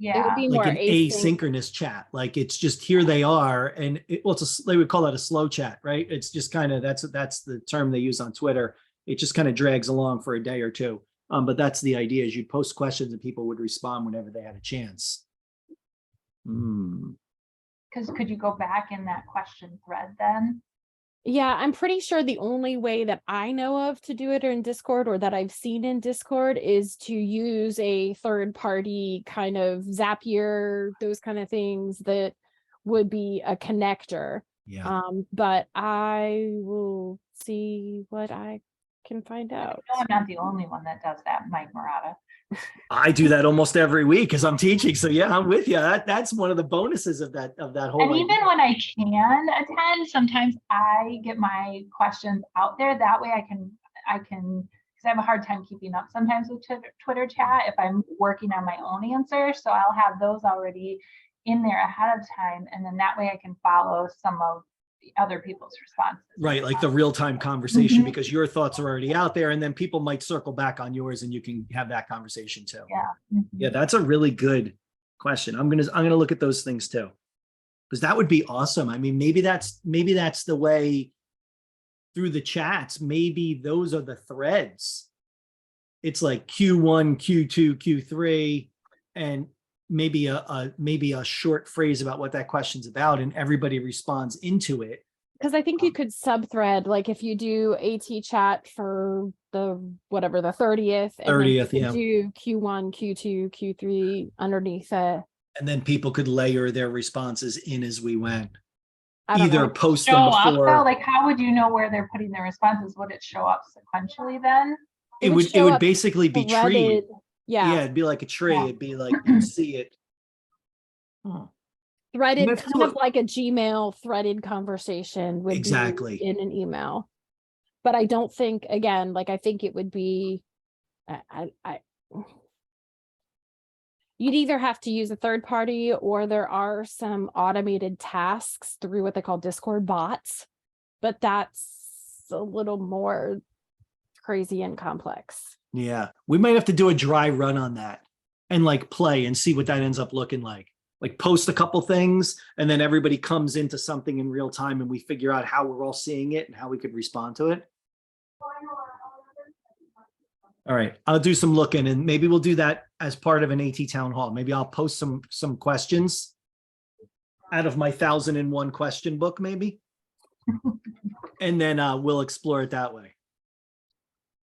[SPEAKER 3] It
[SPEAKER 5] Yeah.
[SPEAKER 3] would be
[SPEAKER 1] like
[SPEAKER 3] more
[SPEAKER 1] an asynchronous chat. Like it's just here they are, and they would call that a slow chat, right? It's just kind of that's the term they use on Twitter. It just kind of drags along for a day or two. But that's the idea: is you'd post questions and people would respond whenever they had a chance.
[SPEAKER 5] Because could you go back in that question thread then?
[SPEAKER 3] Yeah, I'm pretty sure the only way that I know of to do it in Discord, or that I've seen in Discord, is to use a third party kind of Zapier, those kind of things that would be a connector.
[SPEAKER 1] Yeah.
[SPEAKER 3] But I will see what I can find out.
[SPEAKER 5] No, I'm not the only one that does that, Mike Murata.
[SPEAKER 1] I do that almost every week because I'm teaching. So yeah, I'm with you. That's one of the bonuses of that whole.
[SPEAKER 5] And even
[SPEAKER 1] idea.
[SPEAKER 5] when I can attend, sometimes I get my questions out there. That way I can, because I have a hard time keeping up sometimes with Twitter chat if I'm working on my own answers. So I'll have those already in there ahead of time. And then that way I can follow some of the other people's responses.
[SPEAKER 1] Right, like the real-time conversation,
[SPEAKER 5] Mhm.
[SPEAKER 1] because your thoughts are already out there, and then people might circle back on yours, and you can have that conversation too.
[SPEAKER 5] Yeah. Mhm.
[SPEAKER 1] Yeah, that's a really good question. I'm gonna look at those things too, because that would be awesome. I mean, maybe that's the way through the chats. Maybe those are the threads. It's like Q1, Q2, Q3, and maybe a short phrase about what that question's about, and everybody responds into it.
[SPEAKER 3] Because I think you could sub-thread, like if you do AT chat for the 30th, and then you
[SPEAKER 1] 30th,
[SPEAKER 3] could
[SPEAKER 1] yeah.
[SPEAKER 3] do Q1, Q2, Q3 underneath it.
[SPEAKER 1] And then people could layer their responses in as we went.
[SPEAKER 3] I don't
[SPEAKER 1] Either
[SPEAKER 3] know.
[SPEAKER 1] post
[SPEAKER 5] Show
[SPEAKER 1] them
[SPEAKER 5] up though,
[SPEAKER 1] before.
[SPEAKER 5] like how would you know where they're putting their responses? Would it show up sequentially then?
[SPEAKER 1] It
[SPEAKER 3] would
[SPEAKER 1] would
[SPEAKER 3] show up
[SPEAKER 1] basically be tree.
[SPEAKER 3] threaded.
[SPEAKER 1] Yeah,
[SPEAKER 3] Yeah,
[SPEAKER 1] it'd be like a tree.
[SPEAKER 5] Yeah.
[SPEAKER 1] It'd be like you'd see it. Hmm.
[SPEAKER 3] threaded,
[SPEAKER 1] Let's
[SPEAKER 3] kind
[SPEAKER 1] do
[SPEAKER 3] of
[SPEAKER 1] it.
[SPEAKER 3] like a Gmail threaded conversation would
[SPEAKER 1] Exactly.
[SPEAKER 3] be in an email. But I don't think, again, like I think it would be, you'd either have to use a third party, or there are some automated tasks through what they call Discord bots, but that's a little more crazy and complex.
[SPEAKER 1] Yeah, we might have to do a dry run on that and like play and see what that ends up looking like. Like post a couple things, and then everybody comes into something in real time, and we figure out how we're all seeing it and how we could respond to it. All right, I'll do some looking, and maybe we'll do that as part of an AT town hall. Maybe I'll post some questions out of my 1001 question book, maybe. And then we'll explore it that way.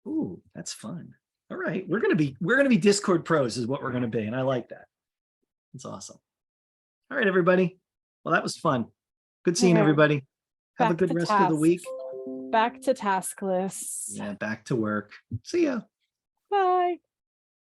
[SPEAKER 1] Ooh, that's fun. All right, we're gonna be Discord pros is what we're gonna be, and I like that. It's awesome. All right, everybody. Well, that was fun. Good seeing
[SPEAKER 3] Okay.
[SPEAKER 1] everybody. Have a
[SPEAKER 3] Back
[SPEAKER 1] good
[SPEAKER 3] to
[SPEAKER 1] rest of the
[SPEAKER 3] tasks.
[SPEAKER 1] week.
[SPEAKER 3] Back to task lists.
[SPEAKER 1] Yeah, back to work. See ya.
[SPEAKER 3] Bye.